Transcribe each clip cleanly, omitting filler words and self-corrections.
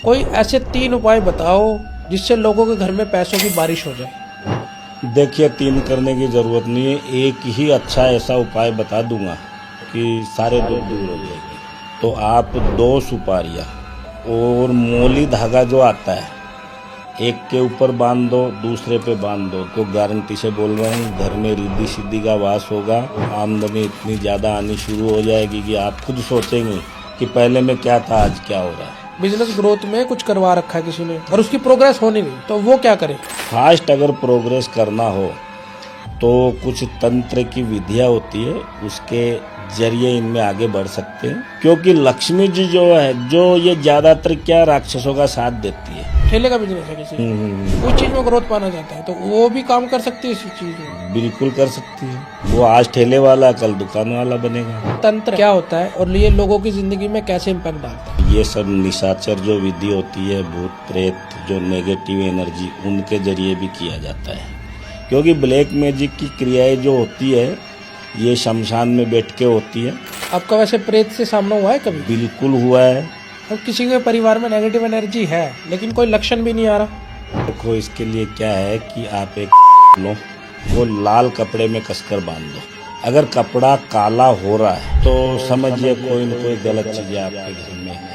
कोई ऐसे 3 उपाय बताओ जिससे लोगों के घर में पैसों की बारिश हो जाए। देखिए, 3 करने की ज़रूरत नहीं है, एक ही अच्छा ऐसा उपाय बता दूंगा कि सारे दुख दूर हो जाएंगे। तो आप 2 सुपारियाँ और मोली धागा जो आता है, एक के ऊपर बांध दो, दूसरे पे बांध दो, तो गारंटी से बोल रहे हैं घर में रिद्धि सिद्धि का वास होगा। आमदनी इतनी ज़्यादा आनी शुरू हो जाएगी कि आप खुद सोचेंगे कि पहले में क्या था, आज क्या हो रहा है। बिजनेस ग्रोथ में कुछ करवा रखा है किसी ने और उसकी प्रोग्रेस होनी नहीं, तो वो क्या करे? फास्ट अगर प्रोग्रेस करना हो तो कुछ तंत्र की विधियाँ होती है, उसके जरिए इनमें आगे बढ़ सकते हैं। क्योंकि लक्ष्मी जी जो है, जो ये ज़्यादातर क्या राक्षसों का साथ देती है। ठेले का बिजनेस है किसी कोई चीज में ग्रोथ पाना चाहता है तो वो भी काम कर सकती है इसी चीज में। बिल्कुल कर सकती है। वो आज ठेले वाला कल दुकान वाला बनेगा। तंत्र क्या होता है और ये लोगों की जिंदगी में कैसे इम्पैक्ट डालता है? ये सब निशाचर जो विधि होती है, भूत प्रेत जो नेगेटिव एनर्जी, उनके जरिए भी किया जाता है। क्योंकि ब्लैक मैजिक की क्रियाएं जो होती है ये शमशान में बैठ के होती है। आपका वैसे प्रेत से सामना हुआ है कभी? बिल्कुल हुआ है। और किसी के परिवार में नेगेटिव एनर्जी है लेकिन कोई लक्षण भी नहीं आ रहा? देखो, इसके लिए क्या है कि आप एक लो, वो लाल कपड़े में कसकर बांध दो। अगर कपड़ा काला हो रहा है तो समझिए कोई न कोई गलत चीजें आपके घर में है।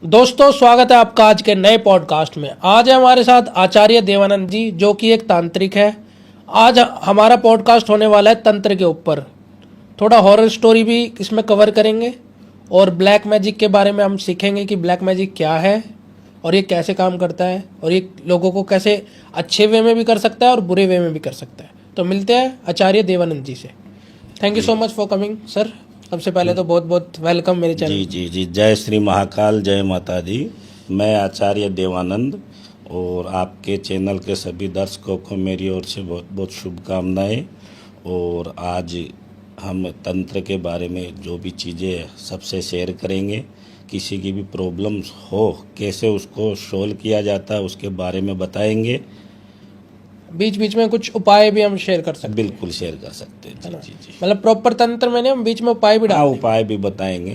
दोस्तों, स्वागत है आपका आज के नए पॉडकास्ट में। आज है हमारे साथ आचार्य देवानंद जी, जो कि एक तांत्रिक है। आज हमारा पॉडकास्ट होने वाला है तंत्र के ऊपर। थोड़ा हॉरर स्टोरी भी इसमें कवर करेंगे और ब्लैक मैजिक के बारे में हम सीखेंगे कि ब्लैक मैजिक क्या है और ये कैसे काम करता है और ये लोगों को कैसे अच्छे वे में भी कर सकता है और बुरे वे में भी कर सकता है। तो मिलते हैं आचार्य देवानंद जी से। Thank you so much for coming sir. सबसे पहले तो बहुत बहुत वेलकम मेरे चैनल। जी जी जी, जय श्री महाकाल, जय माता दी। मैं आचार्य देवानंद और आपके चैनल के सभी दर्शकों को मेरी ओर से बहुत बहुत शुभकामनाएं। और आज हम तंत्र के बारे में जो भी चीज़ें सबसे शेयर करेंगे। किसी की भी प्रॉब्लम्स हो, कैसे उसको सोल्व किया जाता है उसके बारे में बताएंगे। बीच बीच में कुछ उपाय भी हम शेयर कर सकते हैं। बिल्कुल शेयर कर सकते हैं। जी जी जी, मतलब प्रॉपर तंत्र में नहीं, हम बीच में उपाय भी हाँ, डालते उपाय भी बताएंगे।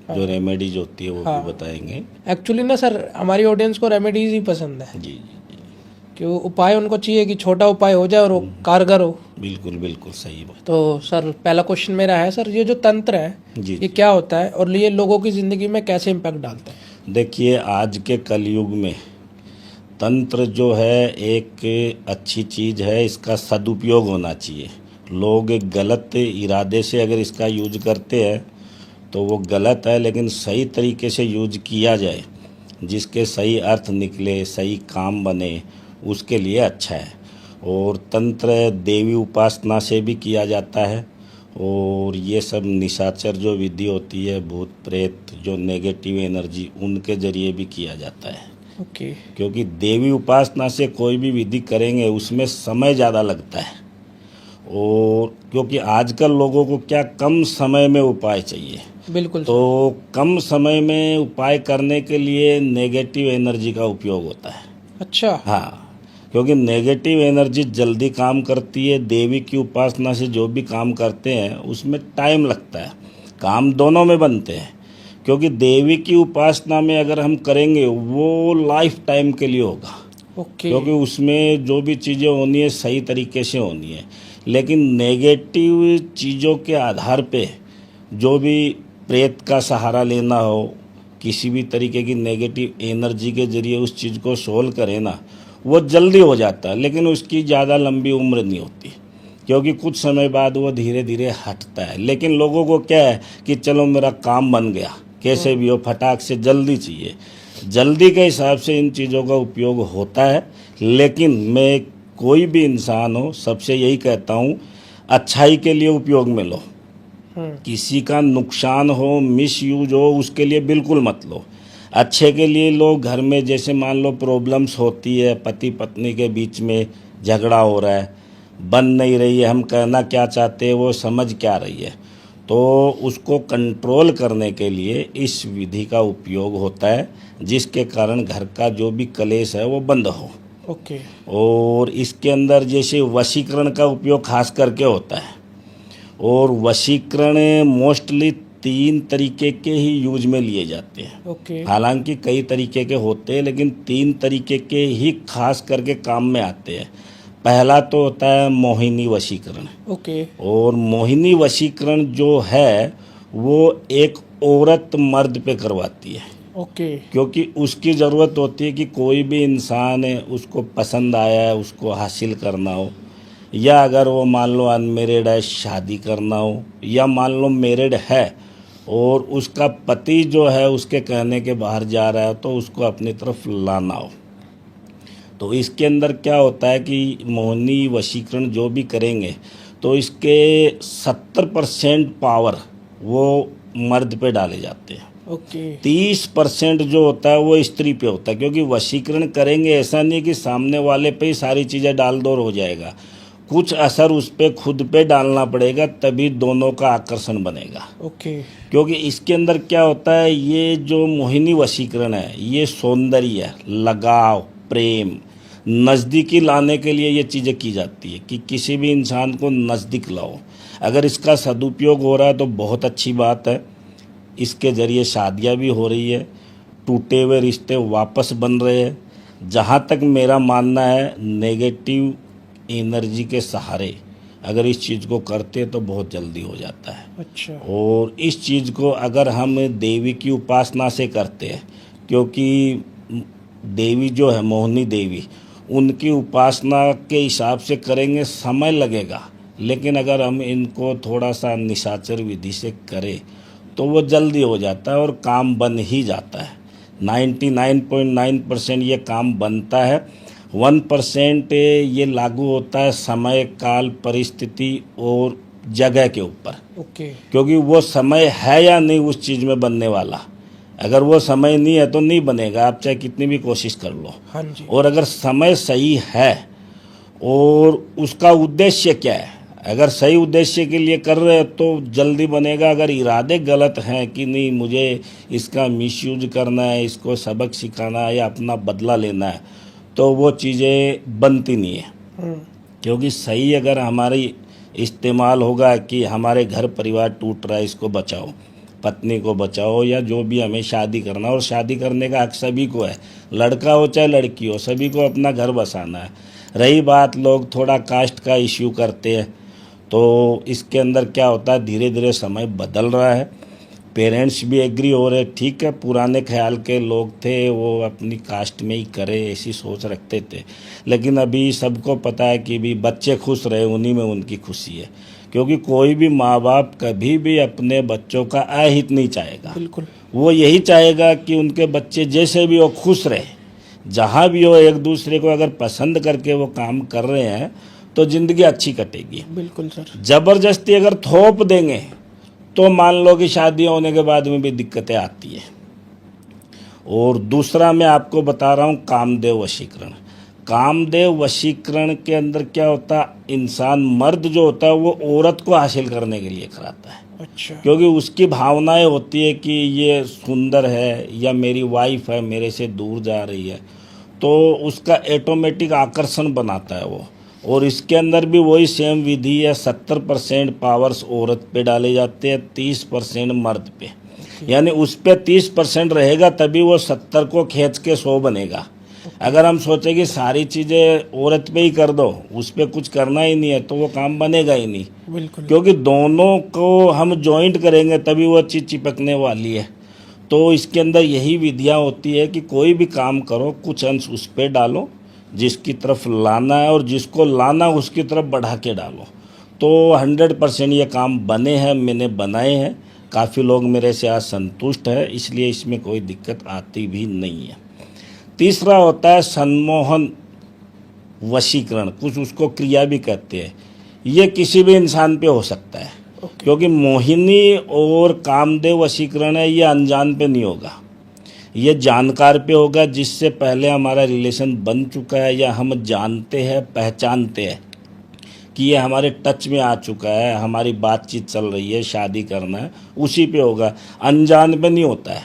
जो रेमेडीज होती है वो भी बताएंगे। हैं। एक्चुअली ना सर, हमारी ऑडियंस को रेमेडीज ही पसंद है। जी जी जी, कि वो उपाय उनको चाहिए कि छोटा उपाय हो जाए और वो कारगर हो। बिल्कुल बिल्कुल सही बात। तो सर, पहला क्वेश्चन मेरा है सर, ये जो तंत्र है जी ये क्या होता है और ये लोगों की जिंदगी में कैसे इम्पैक्ट डालता है? देखिए, आज के कलयुग में तंत्र जो है एक अच्छी चीज़ है। इसका सदुपयोग होना चाहिए। लोग एक गलत इरादे से अगर इसका यूज करते हैं तो वो गलत है, लेकिन सही तरीके से यूज किया जाए, जिसके सही अर्थ निकले, सही काम बने, उसके लिए अच्छा है। और तंत्र देवी उपासना से भी किया जाता है। और ये सब निशाचर जो विधि होती है, भूत प्रेत जो नेगेटिव एनर्जी, उनके जरिए भी किया जाता है। ओके। क्योंकि देवी उपासना से कोई भी विधि करेंगे उसमें समय ज़्यादा लगता है। और क्योंकि आजकल लोगों को क्या कम समय में उपाय चाहिए, बिल्कुल। तो कम समय में उपाय करने के लिए नेगेटिव एनर्जी का उपयोग होता है। अच्छा। हाँ, क्योंकि नेगेटिव एनर्जी जल्दी काम करती है। देवी की उपासना से जो भी काम करते हैं उसमें टाइम लगता है। काम दोनों में बनते हैं। क्योंकि देवी की उपासना में अगर हम करेंगे वो लाइफ टाइम के लिए होगा। ओके। क्योंकि उसमें जो भी चीज़ें होनी है सही तरीके से होनी है। लेकिन नेगेटिव चीज़ों के आधार पे जो भी प्रेत का सहारा लेना हो, किसी भी तरीके की नेगेटिव एनर्जी के जरिए उस चीज़ को सोल्व करे ना, वो जल्दी हो जाता है, लेकिन उसकी ज़्यादा लंबी उम्र नहीं होती। क्योंकि कुछ समय बाद वो धीरे धीरे हटता है। लेकिन लोगों को क्या है कि चलो मेरा काम बन गया, कैसे भी हो, फटाक से जल्दी चाहिए। जल्दी के हिसाब से इन चीज़ों का उपयोग होता है। लेकिन मैं कोई भी इंसान हो, सबसे यही कहता हूँ, अच्छाई के लिए उपयोग में लो। किसी का नुकसान हो, मिस यूज हो, उसके लिए बिल्कुल मत लो। अच्छे के लिए लो। घर में जैसे मान लो प्रॉब्लम्स होती है, पति पत्नी के बीच में झगड़ा हो रहा है, बन नहीं रही है, हम कहना क्या चाहते हैं वो समझ क्या रही है, तो उसको कंट्रोल करने के लिए इस विधि का उपयोग होता है, जिसके कारण घर का जो भी कलेश है वो बंद हो। ओके। और इसके अंदर जैसे वशीकरण का उपयोग खास करके होता है, और वशीकरण मोस्टली 3 तरीके के ही यूज में लिए जाते हैं। ओके। हालांकि कई तरीके के होते हैं, लेकिन 3 तरीके के ही खास करके काम में आते हैं। पहला तो होता है मोहिनी वशीकरण। ओके। और मोहिनी वशीकरण जो है वो एक औरत मर्द पे करवाती है, ओके। क्योंकि उसकी ज़रूरत होती है कि कोई भी इंसान है उसको पसंद आया है, उसको हासिल करना हो, या अगर वो मान लो अनमेरिड है, शादी करना हो, या मान लो मैरिड है और उसका पति जो है उसके कहने के बाहर जा रहा है, तो उसको अपनी तरफ लाना हो। तो इसके अंदर क्या होता है कि मोहिनी वशीकरण जो भी करेंगे तो इसके 70% पावर वो मर्द पे डाले जाते हैं। ओके। 30% जो होता है वो स्त्री पे होता है, क्योंकि वशीकरण करेंगे ऐसा नहीं कि सामने वाले पे ही सारी चीज़ें डाल दो और हो जाएगा। कुछ असर उस पे खुद पे डालना पड़ेगा, तभी दोनों का आकर्षण बनेगा। ओके। क्योंकि इसके अंदर क्या होता है, ये जो मोहिनी वशीकरण है ये सौंदर्य, लगाव, प्रेम, नज़दीकी लाने के लिए ये चीज़ें की जाती है कि किसी भी इंसान को नज़दीक लाओ। अगर इसका सदुपयोग हो रहा है तो बहुत अच्छी बात है। इसके ज़रिए शादियां भी हो रही है, टूटे हुए रिश्ते वापस बन रहे हैं। जहाँ तक मेरा मानना है, नेगेटिव एनर्जी के सहारे अगर इस चीज़ को करते तो बहुत जल्दी हो जाता है। अच्छा। और इस चीज़ को अगर हम देवी की उपासना से करते हैं, क्योंकि देवी जो है मोहिनी देवी, उनकी उपासना के हिसाब से करेंगे समय लगेगा, लेकिन अगर हम इनको थोड़ा सा निशाचर विधि से करें तो वो जल्दी हो जाता है और काम बन ही जाता है। 99.9% ये काम बनता है। 1% ये लागू होता है समय, काल, परिस्थिति और जगह के ऊपर, ओके। क्योंकि वो समय है या नहीं उस चीज़ में बनने वाला। अगर वो समय नहीं है तो नहीं बनेगा, आप चाहे कितनी भी कोशिश कर लो। हाँ जी। और अगर समय सही है और उसका उद्देश्य क्या है, अगर सही उद्देश्य के लिए कर रहे हैं तो जल्दी बनेगा। अगर इरादे गलत हैं कि नहीं मुझे इसका मिसयूज करना है, इसको सबक सिखाना है या अपना बदला लेना है, तो वो चीज़ें बनती नहीं है। क्योंकि सही अगर हमारी इस्तेमाल होगा कि हमारे घर परिवार टूट रहा है, इसको बचाओ, पत्नी को बचाओ, या जो भी हमें शादी करना, और शादी करने का हक सभी को है, लड़का हो चाहे लड़की हो, सभी को अपना घर बसाना है। रही बात लोग थोड़ा कास्ट का इश्यू करते हैं, तो इसके अंदर क्या होता है, धीरे धीरे समय बदल रहा है, पेरेंट्स भी एग्री हो रहे। ठीक है, पुराने ख्याल के लोग थे वो अपनी कास्ट में ही करे ऐसी सोच रखते थे, लेकिन अभी सबको पता है कि भी बच्चे खुश रहे उन्हीं में उनकी खुशी है। क्योंकि कोई भी माँ बाप कभी भी अपने बच्चों का अहित नहीं चाहेगा। बिल्कुल। वो यही चाहेगा कि उनके बच्चे जैसे भी हो खुश रहे, जहाँ भी हो। एक दूसरे को अगर पसंद करके वो काम कर रहे हैं तो ज़िंदगी अच्छी कटेगी। बिल्कुल सर। ज़बरदस्ती अगर थोप देंगे तो मान लो कि शादियाँ होने के बाद में भी दिक्कतें आती है। और दूसरा मैं आपको बता रहा हूँ कामदेव वशीकरण। कामदेव वशीकरण के अंदर क्या होता है, इंसान मर्द जो होता है वो औरत को हासिल करने के लिए कराता है। अच्छा। क्योंकि उसकी भावनाएं होती है कि ये सुंदर है या मेरी वाइफ है मेरे से दूर जा रही है, तो उसका ऑटोमेटिक आकर्षण बनाता है वो। और इसके अंदर भी वही सेम विधि है, 70% पावर्स औरत पे डाले जाते हैं, 30% मर्द पे। यानी उस पे 30% रहेगा तभी वो 70 को खींच के 100 बनेगा। अगर हम सोचें कि सारी चीज़ें औरत पे ही कर दो, उस पे कुछ करना ही नहीं है, तो वो काम बनेगा ही नहीं। बिल्कुल। क्योंकि दोनों को हम जॉइंट करेंगे तभी वो चीज़ चिपकने वाली है। तो इसके अंदर यही विधियाँ होती है कि कोई भी काम करो कुछ अंश उस पर डालो जिसकी तरफ लाना है, और जिसको लाना उसकी तरफ बढ़ा के डालो, तो 100% ये काम बने हैं, मैंने बनाए हैं। काफ़ी लोग मेरे से आज संतुष्ट है, इसलिए इसमें कोई दिक्कत आती भी नहीं है। तीसरा होता है सम्मोहन वशीकरण, कुछ उसको क्रिया भी कहते हैं। ये किसी भी इंसान पे हो सकता है, क्योंकि मोहिनी और कामदेव वशीकरण है, ये अनजान पे नहीं होगा, ये जानकार पे होगा, जिससे पहले हमारा रिलेशन बन चुका है या हम जानते हैं, पहचानते हैं कि ये हमारे टच में आ चुका है, हमारी बातचीत चल रही है, शादी करना है, उसी पे होगा। अनजान पे नहीं होता है,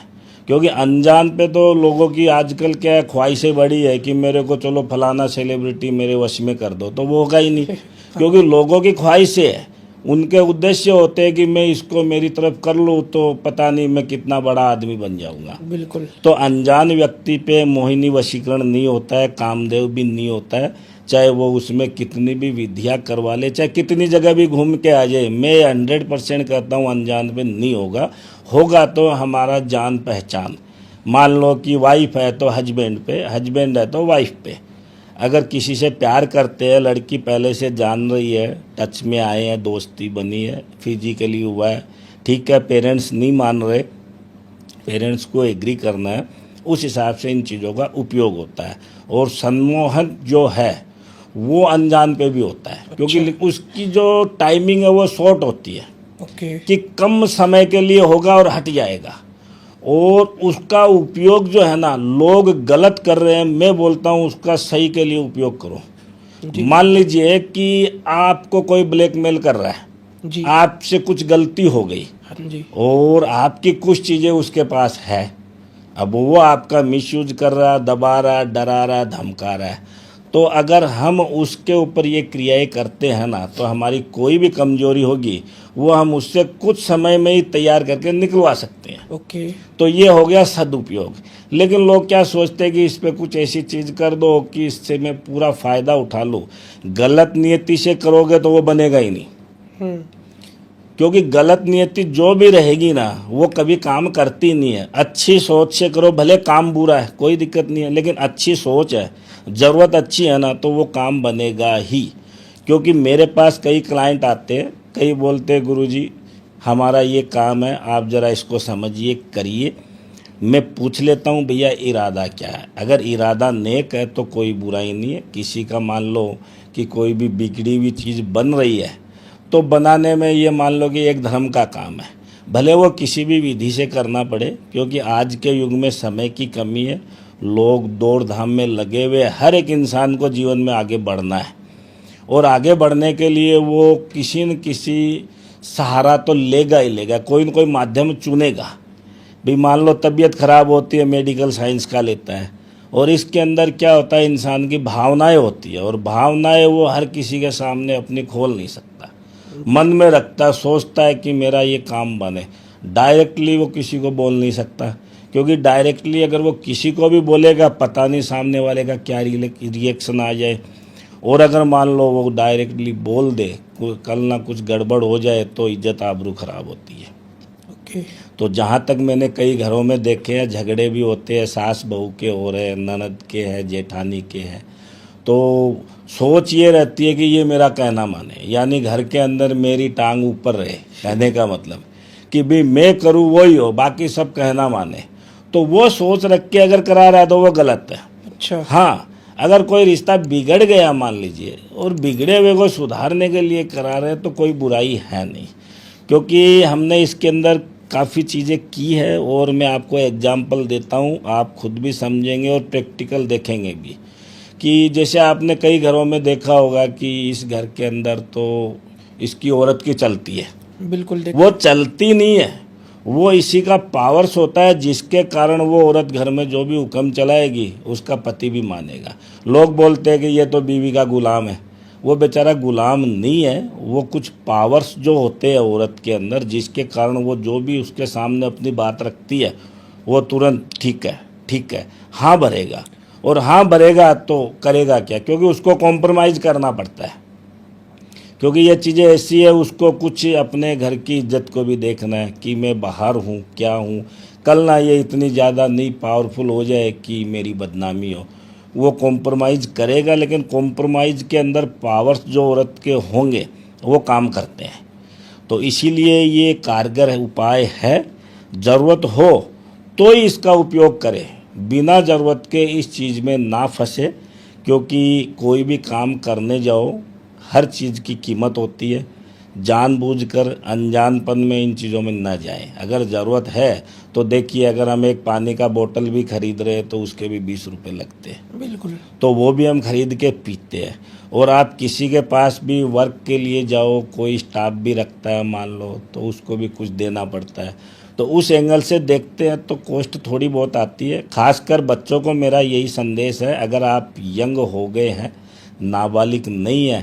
क्योंकि अनजान पे तो लोगों की आजकल क्या है, ख्वाहिशें बड़ी है कि मेरे को चलो फलाना सेलिब्रिटी मेरे वश में कर दो, तो वो होगा ही नहीं। क्योंकि लोगों की ख्वाहिशें है, उनके उद्देश्य होते हैं कि मैं इसको मेरी तरफ कर लूँ तो पता नहीं मैं कितना बड़ा आदमी बन जाऊंगा। बिल्कुल। तो अनजान व्यक्ति पे मोहिनी वशीकरण नहीं होता है, कामदेव भी नहीं होता है, चाहे वो उसमें कितनी भी विधियाँ करवा ले, चाहे कितनी जगह भी घूम के आ जाए। मैं 100% कहता हूँ अनजान पे नहीं होगा। होगा तो हमारा जान पहचान, मान लो कि वाइफ है तो हस्बैंड पे, हस्बैंड है तो वाइफ पे। अगर किसी से प्यार करते हैं, लड़की पहले से जान रही है, टच में आए हैं, दोस्ती बनी है, फिजिकली हुआ है, ठीक है, पेरेंट्स नहीं मान रहे, पेरेंट्स को एग्री करना है, उस हिसाब से इन चीज़ों का उपयोग होता है। और सम्मोहन जो है वो अनजान पे भी होता है, क्योंकि उसकी जो टाइमिंग है वो शॉर्ट होती है ओके। कि कम समय के लिए होगा और हट जाएगा। और उसका उपयोग जो है ना, लोग गलत कर रहे हैं, मैं बोलता हूँ उसका सही के लिए उपयोग करो। मान लीजिए कि आपको कोई ब्लैकमेल कर रहा है, जी। आपसे कुछ गलती हो गई हाँ जी। और आपकी कुछ चीज़ें उसके पास है, अब वो आपका मिसयूज कर रहा है, दबा रहा है, डरा रहा है, धमका रहा है, तो अगर हम उसके ऊपर ये क्रियाएं करते हैं ना, तो हमारी कोई भी कमजोरी होगी वो हम उससे कुछ समय में ही तैयार करके निकलवा सकते हैं। ओके। तो ये हो गया सदुपयोग। लेकिन लोग क्या सोचते हैं कि इस पे कुछ ऐसी चीज़ कर दो कि इससे मैं पूरा फ़ायदा उठा लूँ। गलत नियति से करोगे तो वो बनेगा ही नहीं, क्योंकि गलत नियति जो भी रहेगी ना वो कभी काम करती नहीं है। अच्छी सोच से करो, भले काम बुरा है कोई दिक्कत नहीं है, लेकिन अच्छी सोच है, ज़रूरत अच्छी है ना, तो वो काम बनेगा ही। क्योंकि मेरे पास कई क्लाइंट आते हैं, कई बोलते हैं गुरुजी हमारा ये काम है, आप ज़रा इसको समझिए, करिए। मैं पूछ लेता हूँ भैया इरादा क्या है। अगर इरादा नेक है तो कोई बुराई नहीं है। किसी का मान लो कि कोई भी बिगड़ी हुई चीज़ बन रही है, तो बनाने में ये मान लो कि एक धर्म का काम है, भले वो किसी भी विधि से करना पड़े, क्योंकि आज के युग में समय की कमी है, लोग दौड़ धाम में लगे हुए। हर एक इंसान को जीवन में आगे बढ़ना है, और आगे बढ़ने के लिए वो किसी न किसी सहारा तो लेगा ही लेगा, कोई न कोई माध्यम चुनेगा। भी मान लो तबीयत खराब होती है, मेडिकल साइंस का लेता है, और इसके अंदर क्या होता है, इंसान की भावनाएं होती है, और भावनाएं वो हर किसी के सामने अपनी खोल नहीं सकता, मन में रखता, सोचता है कि मेरा ये काम बने। डायरेक्टली वो किसी को बोल नहीं सकता, क्योंकि डायरेक्टली अगर वो किसी को भी बोलेगा पता नहीं सामने वाले का क्या रिएक्शन आ जाए। और अगर मान लो वो डायरेक्टली बोल दे, कल ना कुछ गड़बड़ हो जाए तो इज्जत आबरू खराब होती है। ओके। तो जहाँ तक मैंने कई घरों में देखे हैं, झगड़े भी होते हैं, सास बहू के हो रहे हैं, ननद के हैं, जेठानी के हैं, तो सोच ये रहती है कि ये मेरा कहना माने, यानी घर के अंदर मेरी टांग ऊपर रहे। कहने का मतलब कि भी मैं करूँ वही हो, बाकी सब कहना माने। तो वो सोच रख के अगर करा रहा है तो वो गलत है। अच्छा। हाँ, अगर कोई रिश्ता बिगड़ गया मान लीजिए, और बिगड़े हुए को सुधारने के लिए करा रहे हैं, तो कोई बुराई है नहीं, क्योंकि हमने इसके अंदर काफ़ी चीज़ें की है। और मैं आपको एग्जाम्पल देता हूँ, आप खुद भी समझेंगे और प्रैक्टिकल देखेंगे भी। कि जैसे आपने कई घरों में देखा होगा कि इस घर के अंदर तो इसकी औरत की चलती है, बिल्कुल। वो चलती नहीं है, वो इसी का पावर्स होता है, जिसके कारण वो औरत घर में जो भी हुक्म चलाएगी उसका पति भी मानेगा। लोग बोलते हैं कि ये तो बीवी का गुलाम है, वो बेचारा गुलाम नहीं है, वो कुछ पावर्स जो होते हैं औरत के अंदर, जिसके कारण वो जो भी उसके सामने अपनी बात रखती है वो तुरंत ठीक है, ठीक है, हाँ भरेगा। और हाँ भरेगा तो करेगा क्या, क्योंकि उसको कॉम्प्रोमाइज़ करना पड़ता है, क्योंकि ये चीज़ें ऐसी है, उसको कुछ अपने घर की इज्जत को भी देखना है कि मैं बाहर हूँ, क्या हूँ, कल ना ये इतनी ज़्यादा नहीं पावरफुल हो जाए कि मेरी बदनामी हो। वो कॉम्प्रोमाइज़ करेगा, लेकिन कॉम्प्रोमाइज़ के अंदर पावर्स जो औरत के होंगे वो काम करते हैं। तो इसीलिए ये कारगर उपाय है। ज़रूरत हो तो ही इसका उपयोग करें, बिना ज़रूरत के इस चीज़ में ना फंसे, क्योंकि कोई भी काम करने जाओ हर चीज़ की कीमत होती है। जानबूझकर अनजानपन में इन चीज़ों में न जाएं। अगर ज़रूरत है तो देखिए, अगर हम एक पानी का बोतल भी खरीद रहे हैं तो उसके भी 20 रुपये लगते हैं, बिल्कुल। तो वो भी हम खरीद के पीते हैं। और आप किसी के पास भी वर्क के लिए जाओ, कोई स्टाफ भी रखता है मान लो, तो उसको भी कुछ देना पड़ता है। तो उस एंगल से देखते हैं तो कॉस्ट थोड़ी बहुत आती है। खासकर बच्चों को मेरा यही संदेश है, अगर आप यंग हो गए हैं, नाबालिग नहीं है,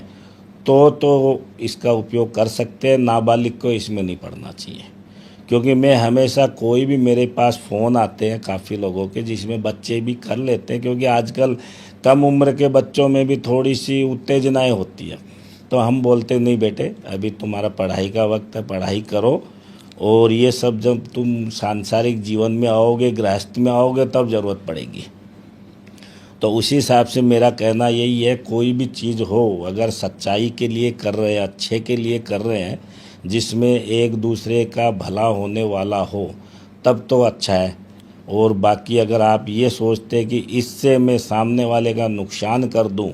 तो इसका उपयोग कर सकते हैं। नाबालिग को इसमें नहीं पढ़ना चाहिए, क्योंकि मैं हमेशा कोई भी, मेरे पास फ़ोन आते हैं काफ़ी लोगों के जिसमें बच्चे भी कर लेते हैं, क्योंकि आजकल कम उम्र के बच्चों में भी थोड़ी सी उत्तेजनाएं होती है। तो हम बोलते नहीं बेटे, अभी तुम्हारा पढ़ाई का वक्त है, पढ़ाई करो, और ये सब जब तुम सांसारिक जीवन में आओगे, गृहस्थ में आओगे, तब ज़रूरत पड़ेगी। तो उसी हिसाब से मेरा कहना यही है, कोई भी चीज़ हो, अगर सच्चाई के लिए कर रहे हैं, अच्छे के लिए कर रहे हैं, जिसमें एक दूसरे का भला होने वाला हो, तब तो अच्छा है। और बाकी अगर आप ये सोचते कि इससे मैं सामने वाले का नुकसान कर दूं,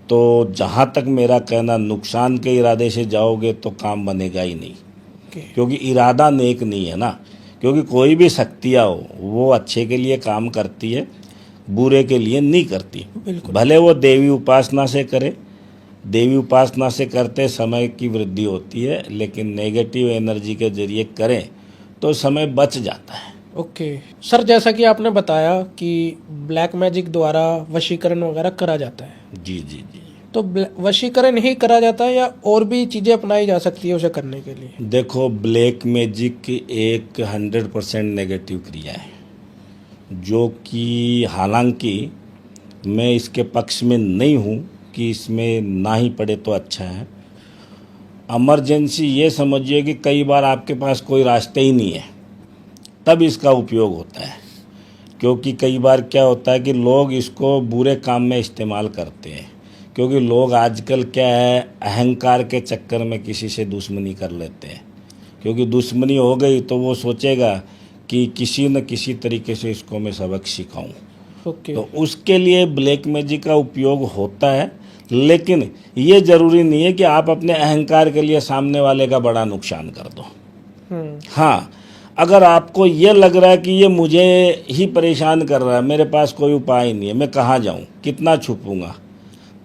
तो जहाँ तक मेरा कहना, नुकसान के इरादे से जाओगे तो काम बनेगा ही नहीं, क्योंकि इरादा नेक नहीं है ना। क्योंकि कोई भी शक्तियाँ हो, वो अच्छे के लिए काम करती है, बुरे के लिए नहीं करती। भले वो देवी उपासना से करे, देवी उपासना से करते समय की वृद्धि होती है, लेकिन नेगेटिव एनर्जी के जरिए करें तो समय बच जाता है। ओके सर, जैसा कि आपने बताया कि ब्लैक मैजिक द्वारा वशीकरण वगैरह करा जाता है। जी जी जी। तो वशीकरण ही करा जाता है या और भी चीज़ें अपनाई जा सकती है उसे करने के लिए? देखो, ब्लैक मैजिक एक 100% नेगेटिव क्रिया है, जो कि हालांकि मैं इसके पक्ष में नहीं हूँ कि इसमें ना ही पड़े तो अच्छा है। इमरजेंसी ये समझिए कि कई बार आपके पास कोई रास्ते ही नहीं है, तब इसका उपयोग होता है। क्योंकि कई बार क्या होता है कि लोग इसको बुरे काम में इस्तेमाल करते हैं, क्योंकि लोग आजकल क्या है, अहंकार के चक्कर में किसी से दुश्मनी कर लेते हैं। क्योंकि दुश्मनी हो गई तो वो सोचेगा कि किसी न किसी तरीके से इसको मैं सबक सिखाऊं। ओके। तो उसके लिए ब्लैक मैजिक का उपयोग होता है, लेकिन ये ज़रूरी नहीं है कि आप अपने अहंकार के लिए सामने वाले का बड़ा नुकसान कर दो। हाँ, अगर आपको ये लग रहा है कि ये मुझे ही परेशान कर रहा है, मेरे पास कोई उपाय नहीं है, मैं कहाँ जाऊँ, कितना छुपूंगा,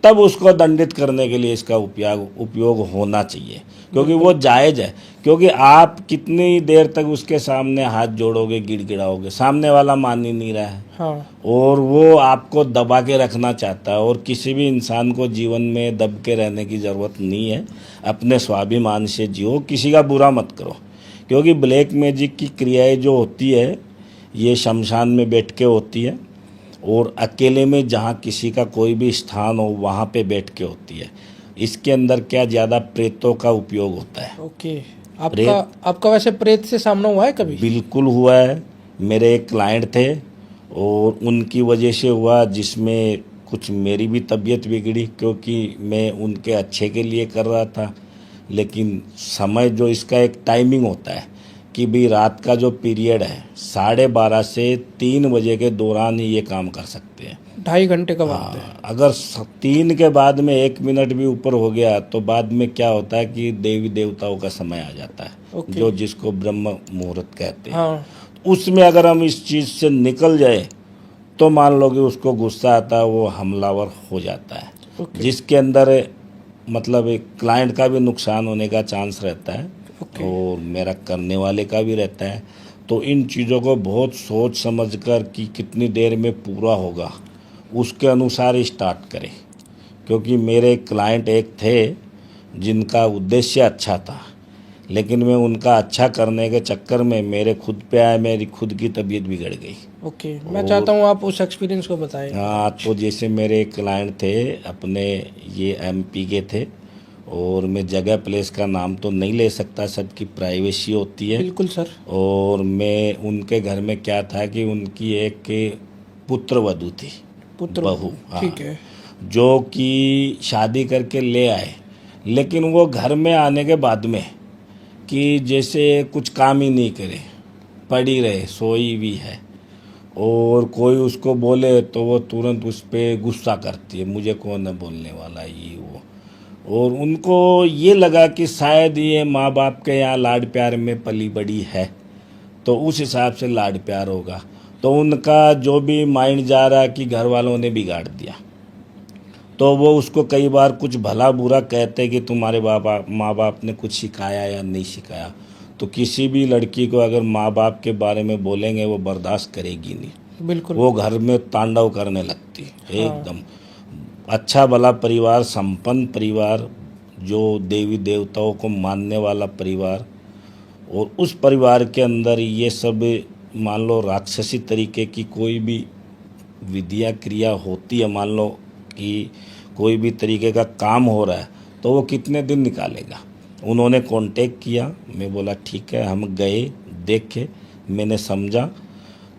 तब उसको दंडित करने के लिए इसका उपयोग होना चाहिए, क्योंकि वो जायज़ है। क्योंकि आप कितनी देर तक उसके सामने हाथ जोड़ोगे, गिड़गिड़ाओगे, सामने वाला मान ही नहीं रहा है। हाँ। और वो आपको दबा के रखना चाहता है, और किसी भी इंसान को जीवन में दब के रहने की ज़रूरत नहीं है। अपने स्वाभिमान से जियो, किसी का बुरा मत करो। क्योंकि ब्लैक मैजिक की क्रियाएं जो होती है, ये शमशान में बैठ के होती है, और अकेले में जहाँ किसी का कोई भी स्थान हो वहाँ पे बैठ के होती है। इसके अंदर क्या ज़्यादा प्रेतों का उपयोग होता है। ओके। आपका वैसे प्रेत से सामना हुआ है कभी? बिल्कुल हुआ है। मेरे एक क्लाइंट थे, और उनकी वजह से हुआ, जिसमें कुछ मेरी भी तबीयत बिगड़ी, क्योंकि मैं उनके अच्छे के लिए कर रहा था। लेकिन समय जो इसका एक टाइमिंग होता है कि भी रात का जो पीरियड है 12:30 से 3 बजे के दौरान ही ये काम कर सकते हैं। 2.5 घंटे का वक्त है। अगर 3 के बाद में 1 मिनट भी ऊपर हो गया तो बाद में क्या होता है कि देवी देवताओं का समय आ जाता है, जो जिसको ब्रह्म मुहूर्त कहते हैं। हाँ। उसमें अगर हम इस चीज़ से निकल जाए तो मान लो कि उसको गुस्सा आता है, वो हमलावर हो जाता है, जिसके अंदर मतलब एक क्लाइंट का भी नुकसान होने का चांस रहता है, और मेरा करने वाले का भी रहता है। तो इन चीज़ों को बहुत सोच समझकर कि कितनी देर में पूरा होगा, उसके अनुसार स्टार्ट करें। क्योंकि मेरे क्लाइंट एक थे जिनका उद्देश्य अच्छा था, लेकिन मैं उनका अच्छा करने के चक्कर में मेरे खुद पे आया, मेरी खुद की तबीयत बिगड़ गई। ओके। मैं चाहता हूँ आप उस एक्सपीरियंस को बताएं। हाँ, तो जैसे मेरे क्लाइंट थे अपने, ये एमपी के थे, और मैं जगह प्लेस का नाम तो नहीं ले सकता, सबकी प्राइवेसी होती है। बिल्कुल सर। और मैं उनके घर में क्या था कि उनकी एक पुत्र वधू थी, बहू, हाँ, ठीक है, जो कि शादी करके ले आए। लेकिन वो घर में आने के बाद में कि जैसे कुछ काम ही नहीं करे, पड़ी रहे, सोई भी है, और कोई उसको बोले तो वो तुरंत उस पर गुस्सा करती है, मुझे कौन है बोलने वाला, ये वो। और उनको ये लगा कि शायद ये माँ बाप के यहाँ लाड प्यार में पली बड़ी है, तो उस हिसाब से लाड प्यार होगा। तो उनका जो भी माइंड जा रहा कि घर वालों ने बिगाड़ दिया, तो वो उसको कई बार कुछ भला बुरा कहते कि तुम्हारे माँ बाप ने कुछ सिखाया या नहीं सिखाया। तो किसी भी लड़की को अगर माँ बाप के बारे में बोलेंगे वो बर्दाश्त करेगी नहीं, बिल्कुल। वो घर में तांडव करने लगती है एकदम। अच्छा भला परिवार, संपन्न परिवार, जो देवी देवताओं को मानने वाला परिवार, और उस परिवार के अंदर ये सब मान लो राक्षसी तरीके की कोई भी विधिया क्रिया होती है, मान लो कि कोई भी तरीके का काम हो रहा है, तो वो कितने दिन निकालेगा। उन्होंने कांटेक्ट किया, मैं बोला ठीक है, हम गए, देखे, मैंने समझा,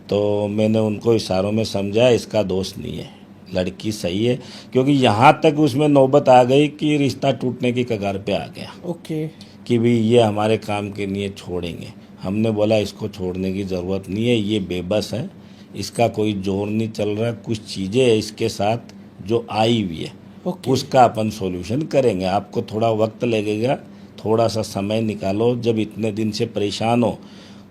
तो मैंने उनको इशारों में समझाया इसका दोष नहीं है, लड़की सही है। क्योंकि यहाँ तक उसमें नौबत आ गई कि रिश्ता टूटने की कगार पे आ गया। ओके। कि भी ये हमारे काम के लिए छोड़ेंगे। हमने बोला इसको छोड़ने की ज़रूरत नहीं है, ये बेबस है, इसका कोई जोर नहीं चल रहा, कुछ चीज़ें है इसके साथ जो आई हुई है, ओके। उसका अपन सॉल्यूशन करेंगे। आपको थोड़ा वक्त लगेगा, थोड़ा सा समय निकालो। जब इतने दिन से परेशान हो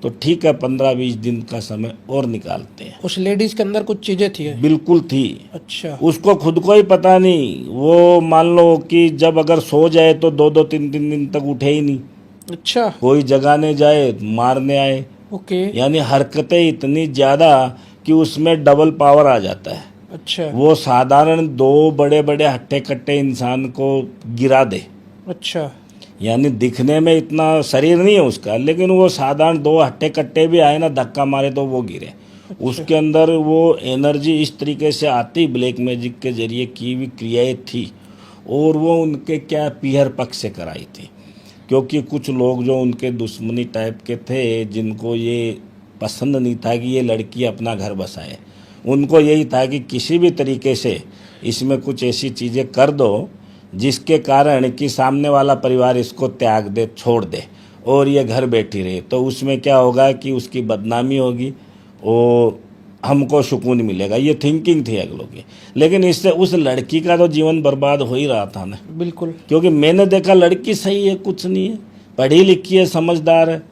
तो ठीक है, 15-20 दिन का समय और निकालते हैं। उस लेडीज के अंदर कुछ चीजें थी? बिल्कुल थी। अच्छा। उसको खुद को ही पता नहीं, वो मान लो कि जब अगर सो जाए तो 2-2 3-3 दिन तक उठे ही नहीं। अच्छा। कोई जगाने जाए मारने आए। ओके। यानी हरकतें इतनी ज़्यादा कि उसमें डबल पावर आ जाता है। अच्छा। वो साधारण 2 बड़े बड़े हट्टे कट्टे इंसान को गिरा दे। अच्छा। यानी दिखने में इतना शरीर नहीं है उसका, लेकिन वो साधारण 2 हट्टे कट्टे भी आए ना, धक्का मारे तो वो गिरे। उसके अंदर वो एनर्जी इस तरीके से आती, ब्लैक मैजिक के जरिए की हुई क्रियाएं थी, और वो उनके क्या पीहर पक्ष से कराई थी। क्योंकि कुछ लोग जो उनके दुश्मनी टाइप के थे, जिनको ये पसंद नहीं था कि ये लड़की अपना घर बसाए, उनको यही था कि किसी भी तरीके से इसमें कुछ ऐसी चीज़ें कर दो जिसके कारण कि सामने वाला परिवार इसको त्याग दे, छोड़ दे, और ये घर बैठी रहे। तो उसमें क्या होगा कि उसकी बदनामी होगी और हमको सुकून मिलेगा। ये थिंकिंग थी अगलों की। लेकिन इससे उस लड़की का तो जीवन बर्बाद हो ही रहा था ना। बिल्कुल। क्योंकि मैंने देखा लड़की सही है, कुछ नहीं है, पढ़ी लिखी है, समझदार है,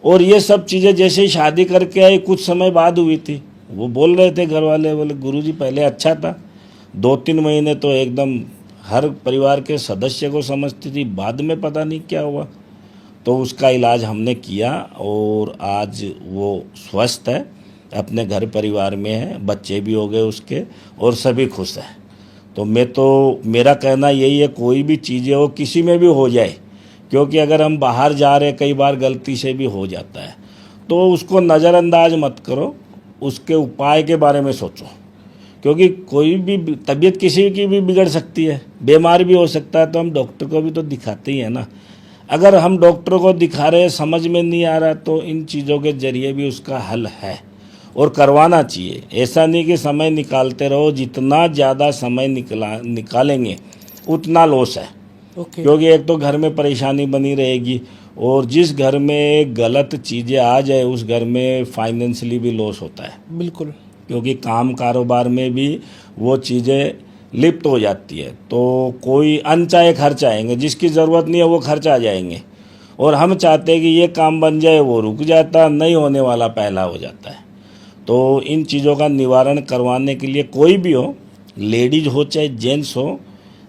और ये सब चीज़ें जैसे ही शादी करके आई कुछ समय बाद हुई थी। वो बोल रहे थे घर वाले, बोले गुरुजी पहले अच्छा था, 2-3 महीने तो एकदम हर परिवार के सदस्य को समझती थी, बाद में पता नहीं क्या हुआ। तो उसका इलाज हमने किया और आज वो स्वस्थ है, अपने घर परिवार में है, बच्चे भी हो गए उसके, और सभी खुश हैं। तो मेरा कहना यही है, कोई भी चीज़ें हो, किसी में भी हो जाए, क्योंकि अगर हम बाहर जा रहे, कई बार गलती से भी हो जाता है, तो उसको नज़रअंदाज मत करो, उसके उपाय के बारे में सोचो। क्योंकि कोई भी तबीयत किसी की भी बिगड़ सकती है, बीमार भी हो सकता है, तो हम डॉक्टर को भी तो दिखाते ही हैं ना। अगर हम डॉक्टर को दिखा रहे, समझ में नहीं आ रहा, तो इन चीज़ों के जरिए भी उसका हल है और करवाना चाहिए। ऐसा नहीं कि समय निकालते रहो, जितना ज़्यादा समय निकालेंगे उतना लॉस है। ओके। क्योंकि एक तो घर में परेशानी बनी रहेगी, और जिस घर में गलत चीज़ें आ जाए उस घर में फाइनेंशियली भी लॉस होता है। बिल्कुल। क्योंकि काम कारोबार में भी वो चीज़ें लिप्त हो जाती है, तो कोई अनचाहे खर्च आएंगे, जिसकी ज़रूरत नहीं है वो खर्च आ जाएंगे। और हम चाहते हैं कि ये काम बन जाए, वो रुक जाता, नहीं होने वाला पहला हो जाता है। तो इन चीज़ों का निवारण करवाने के लिए कोई भी हो, लेडीज हो चाहे जेंट्स हो,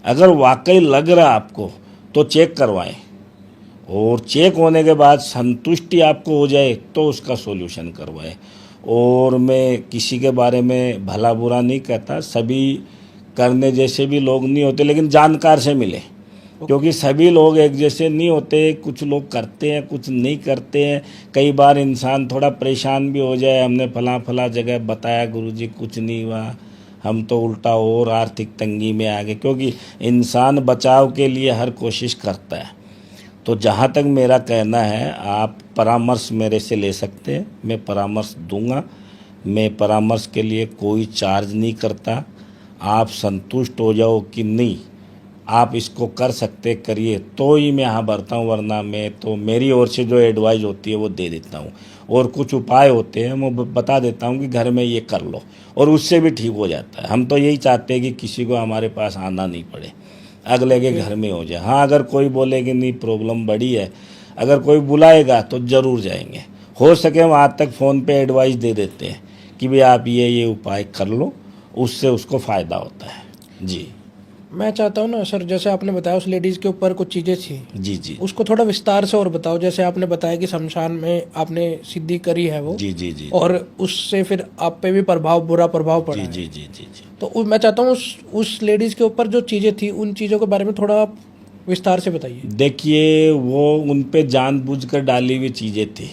अगर वाकई लग रहा आपको तो चेक करवाएं, और चेक होने के बाद संतुष्टि आपको हो जाए तो उसका सॉल्यूशन करवाएं। और मैं किसी के बारे में भला बुरा नहीं कहता, सभी करने जैसे भी लोग नहीं होते, लेकिन जानकार से मिले, क्योंकि सभी लोग एक जैसे नहीं होते। कुछ लोग करते हैं, कुछ नहीं करते हैं। कई बार इंसान थोड़ा परेशान भी हो जाए, हमने फला जगह बताया, गुरुजी कुछ नहीं हुआ, हम तो उल्टा और आर्थिक तंगी में आ गए। क्योंकि इंसान बचाव के लिए हर कोशिश करता है। तो जहाँ तक मेरा कहना है, आप परामर्श मेरे से ले सकते हैं, मैं परामर्श दूंगा। मैं परामर्श के लिए कोई चार्ज नहीं करता। आप संतुष्ट हो जाओ कि नहीं आप इसको कर सकते, करिए, तो ही मैं यहाँ बढ़ता हूँ, वरना मैं तो मेरी ओर से जो एडवाइस होती है वो दे देता हूँ, और कुछ उपाय होते हैं वो बता देता हूँ कि घर में ये कर लो, और उससे भी ठीक हो जाता है। हम तो यही चाहते हैं कि किसी को हमारे पास आना नहीं पड़े, अगले के घर में हो जाए। हाँ, अगर कोई बोले कि नहीं प्रॉब्लम बड़ी है, अगर कोई बुलाएगा तो ज़रूर जाएंगे। हो सके वहाँ तक फ़ोन पे एडवाइस दे देते हैं कि भाई आप ये उपाय कर लो, उससे उसको फ़ायदा होता है। जी। मैं चाहता हूँ ना सर, जैसे आपने बताया उस लेडीज के ऊपर कुछ चीजें थी, जी जी उसको थोड़ा विस्तार से और बताओ। जैसे आपने बताया कि शमशान में आपने सिद्धि करी है वो, जी जी जी और उससे फिर आप पे भी बुरा प्रभाव पड़ा जी है। जी जी जी जी तो मैं चाहता हूँ उस लेडीज के ऊपर जो चीजें थी उन चीजों के बारे में थोड़ा आप विस्तार से बताइए। देखिए, वो उन पे जानबूझकर डाली हुई चीज़ें थी,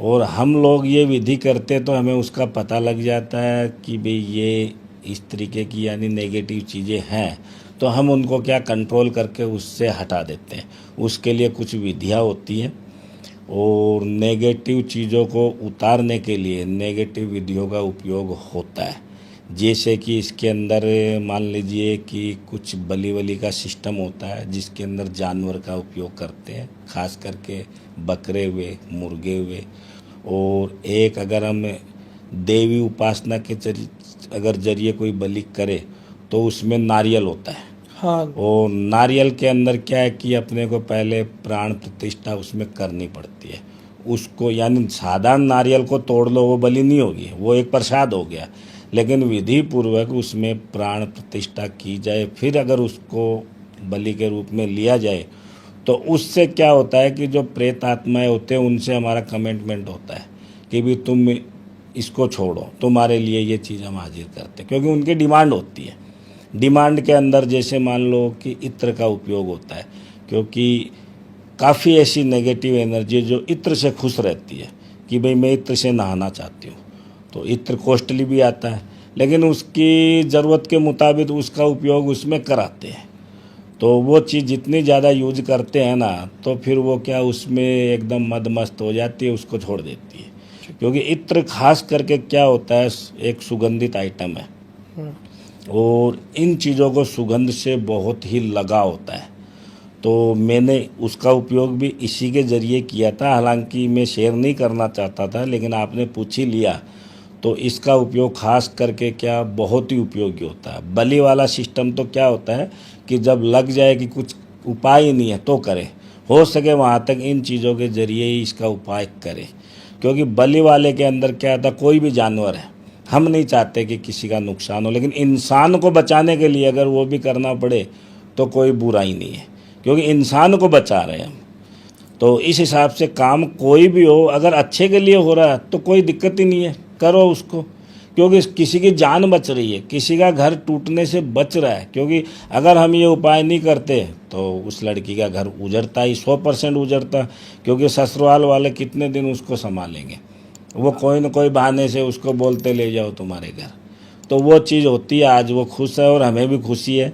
और हम लोग ये विधि करते तो हमें उसका पता लग जाता है कि भाई ये इस तरीके की यानी नेगेटिव चीज़ें हैं, तो हम उनको क्या कंट्रोल करके उससे हटा देते हैं। उसके लिए कुछ विधियाँ होती हैं, और नेगेटिव चीज़ों को उतारने के लिए नेगेटिव विधियों का उपयोग होता है। जैसे कि इसके अंदर मान लीजिए कि कुछ बलि वली का सिस्टम होता है, जिसके अंदर जानवर का उपयोग करते हैं, खास करके बकरे हुए, मुर्गे हुए। और एक अगर हम देवी उपासना के अगर जरिए कोई बलि करे तो उसमें नारियल होता है। हाँ। और नारियल के अंदर क्या है कि अपने को पहले प्राण प्रतिष्ठा उसमें करनी पड़ती है। उसको यानी साधारण नारियल को तोड़ लो वो बलि नहीं होगी, वो एक प्रसाद हो गया। लेकिन विधि पूर्वक उसमें प्राण प्रतिष्ठा की जाए, फिर अगर उसको बलि के रूप में लिया जाए, तो उससे क्या होता है कि जो प्रेत आत्माएं होते हैं उनसे हमारा कमिटमेंट होता है कि भी तुम इसको छोड़ो, तुम्हारे लिए ये चीज़ हम हाजिर करते हैं, क्योंकि उनकी डिमांड होती है। डिमांड के अंदर जैसे मान लो कि इत्र का उपयोग होता है, क्योंकि काफ़ी ऐसी नेगेटिव एनर्जी जो इत्र से खुश रहती है कि भाई मैं इत्र से नहाना चाहती हूँ, तो इत्र कॉस्टली भी आता है, लेकिन उसकी ज़रूरत के मुताबिक उसका उपयोग उसमें कराते हैं। तो वो चीज़ जितनी ज़्यादा यूज करते हैं ना, तो फिर वो क्या उसमें एकदम मदमस्त हो जाती है, उसको छोड़ देती है। क्योंकि इत्र खास करके क्या होता है, एक सुगंधित आइटम है, और इन चीज़ों को सुगंध से बहुत ही लगा होता है। तो मैंने उसका उपयोग भी इसी के ज़रिए किया था, हालांकि मैं शेयर नहीं करना चाहता था, लेकिन आपने पूछ ही लिया तो इसका उपयोग खास करके क्या बहुत ही उपयोगी होता है। बलि वाला सिस्टम तो क्या होता है कि जब लग जाए कि कुछ उपाय ही नहीं है तो करें, हो सके वहाँ तक इन चीज़ों के ज़रिए ही इसका उपाय करें। क्योंकि बलि वाले के अंदर क्या था, कोई भी जानवर है, हम नहीं चाहते कि किसी का नुकसान हो, लेकिन इंसान को बचाने के लिए अगर वो भी करना पड़े तो कोई बुराई नहीं है, क्योंकि इंसान को बचा रहे हैं हम। तो इस हिसाब से काम कोई भी हो, अगर अच्छे के लिए हो रहा है तो कोई दिक्कत ही नहीं है, करो उसको, क्योंकि किसी की जान बच रही है, किसी का घर टूटने से बच रहा है। क्योंकि अगर हम ये उपाय नहीं करते तो उस लड़की का घर उजड़ता ही 100% उजड़ता, क्योंकि ससुराल वाले कितने दिन उसको संभालेंगे, वो कोई न कोई बहाने से उसको बोलते ले जाओ तुम्हारे घर। तो वो चीज़ होती है। आज वो खुश है और हमें भी खुशी है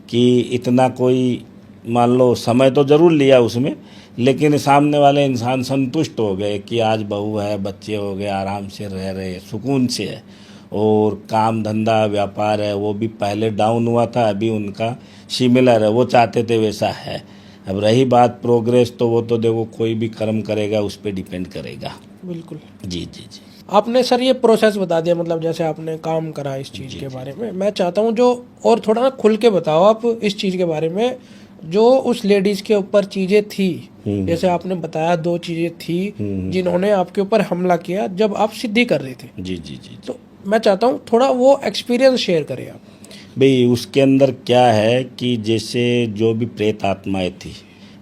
कि इतना कोई मान लो समय तो ज़रूर लिया उसमें, लेकिन सामने वाले इंसान संतुष्ट हो गए कि आज बहू है, बच्चे हो गए, आराम से रह रहे, सुकून से है। और काम धंधा व्यापार है वो भी पहले डाउन हुआ था, अभी उनका सिमिलर है, वो चाहते थे वैसा है। अब रही बात प्रोग्रेस, तो वो तो देखो कोई भी कर्म करेगा उस पर डिपेंड करेगा। बिल्कुल। जी जी जी आपने सर ये प्रोसेस बता दिया, मतलब जैसे आपने काम करा इस चीज़ के बारे में। मैं चाहता हूँ जो और थोड़ा ना खुल के बताओ आप इस चीज़ के बारे में, जो उस लेडीज के ऊपर चीज़ें थी। जैसे आपने बताया 2 चीज़ें थी जिन्होंने आपके ऊपर हमला किया जब आप सिद्धि कर रहे थे। जी जी जी तो मैं चाहता हूँ थोड़ा वो एक्सपीरियंस शेयर करें आप। भाई उसके अंदर क्या है कि जैसे जो भी प्रेत आत्माएं थी,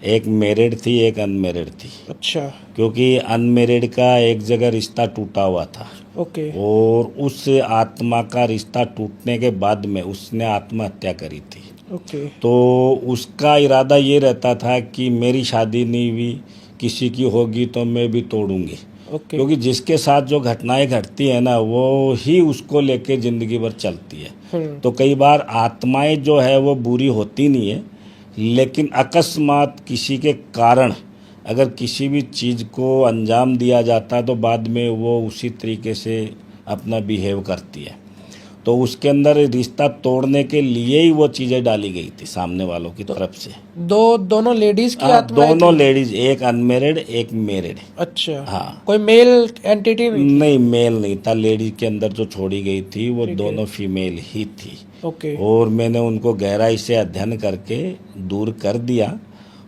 एक मैरिड थी, एक अनमैरिड थी। अच्छा। क्योंकि अनमैरिड का एक जगह रिश्ता टूटा हुआ था, ओके। और उस आत्मा का रिश्ता टूटने के बाद में उसने आत्महत्या करी थी। ओके। तो उसका इरादा ये रहता था कि मेरी शादी नहीं हुई, किसी की होगी तो मैं भी तोड़ूंगी। ओके। क्योंकि जिसके साथ जो घटनाएं घटती है ना, वो ही उसको लेके ज़िंदगी भर चलती है। तो कई बार आत्माएं जो है वो बुरी होती नहीं है, लेकिन अकस्मात किसी के कारण अगर किसी भी चीज़ को अंजाम दिया जाता है तो बाद में वो उसी तरीके से अपना बिहेव करती है। तो उसके अंदर रिश्ता तोड़ने के लिए ही वो चीज़ें डाली गई थी सामने वालों की तरफ से। दोनों लेडीज की हाँ, आत्माएं दोनों थी? लेडीज, एक अनमेरिड एक मैरिड। अच्छा। हाँ। कोई मेल एंटिटी नहीं थी? नहीं, मेल नहीं था। लेडीज के अंदर जो छोड़ी गई थी वो ठीक है। दोनों फीमेल ही थी। ओके। और मैंने उनको गहराई से अध्ययन करके दूर कर दिया,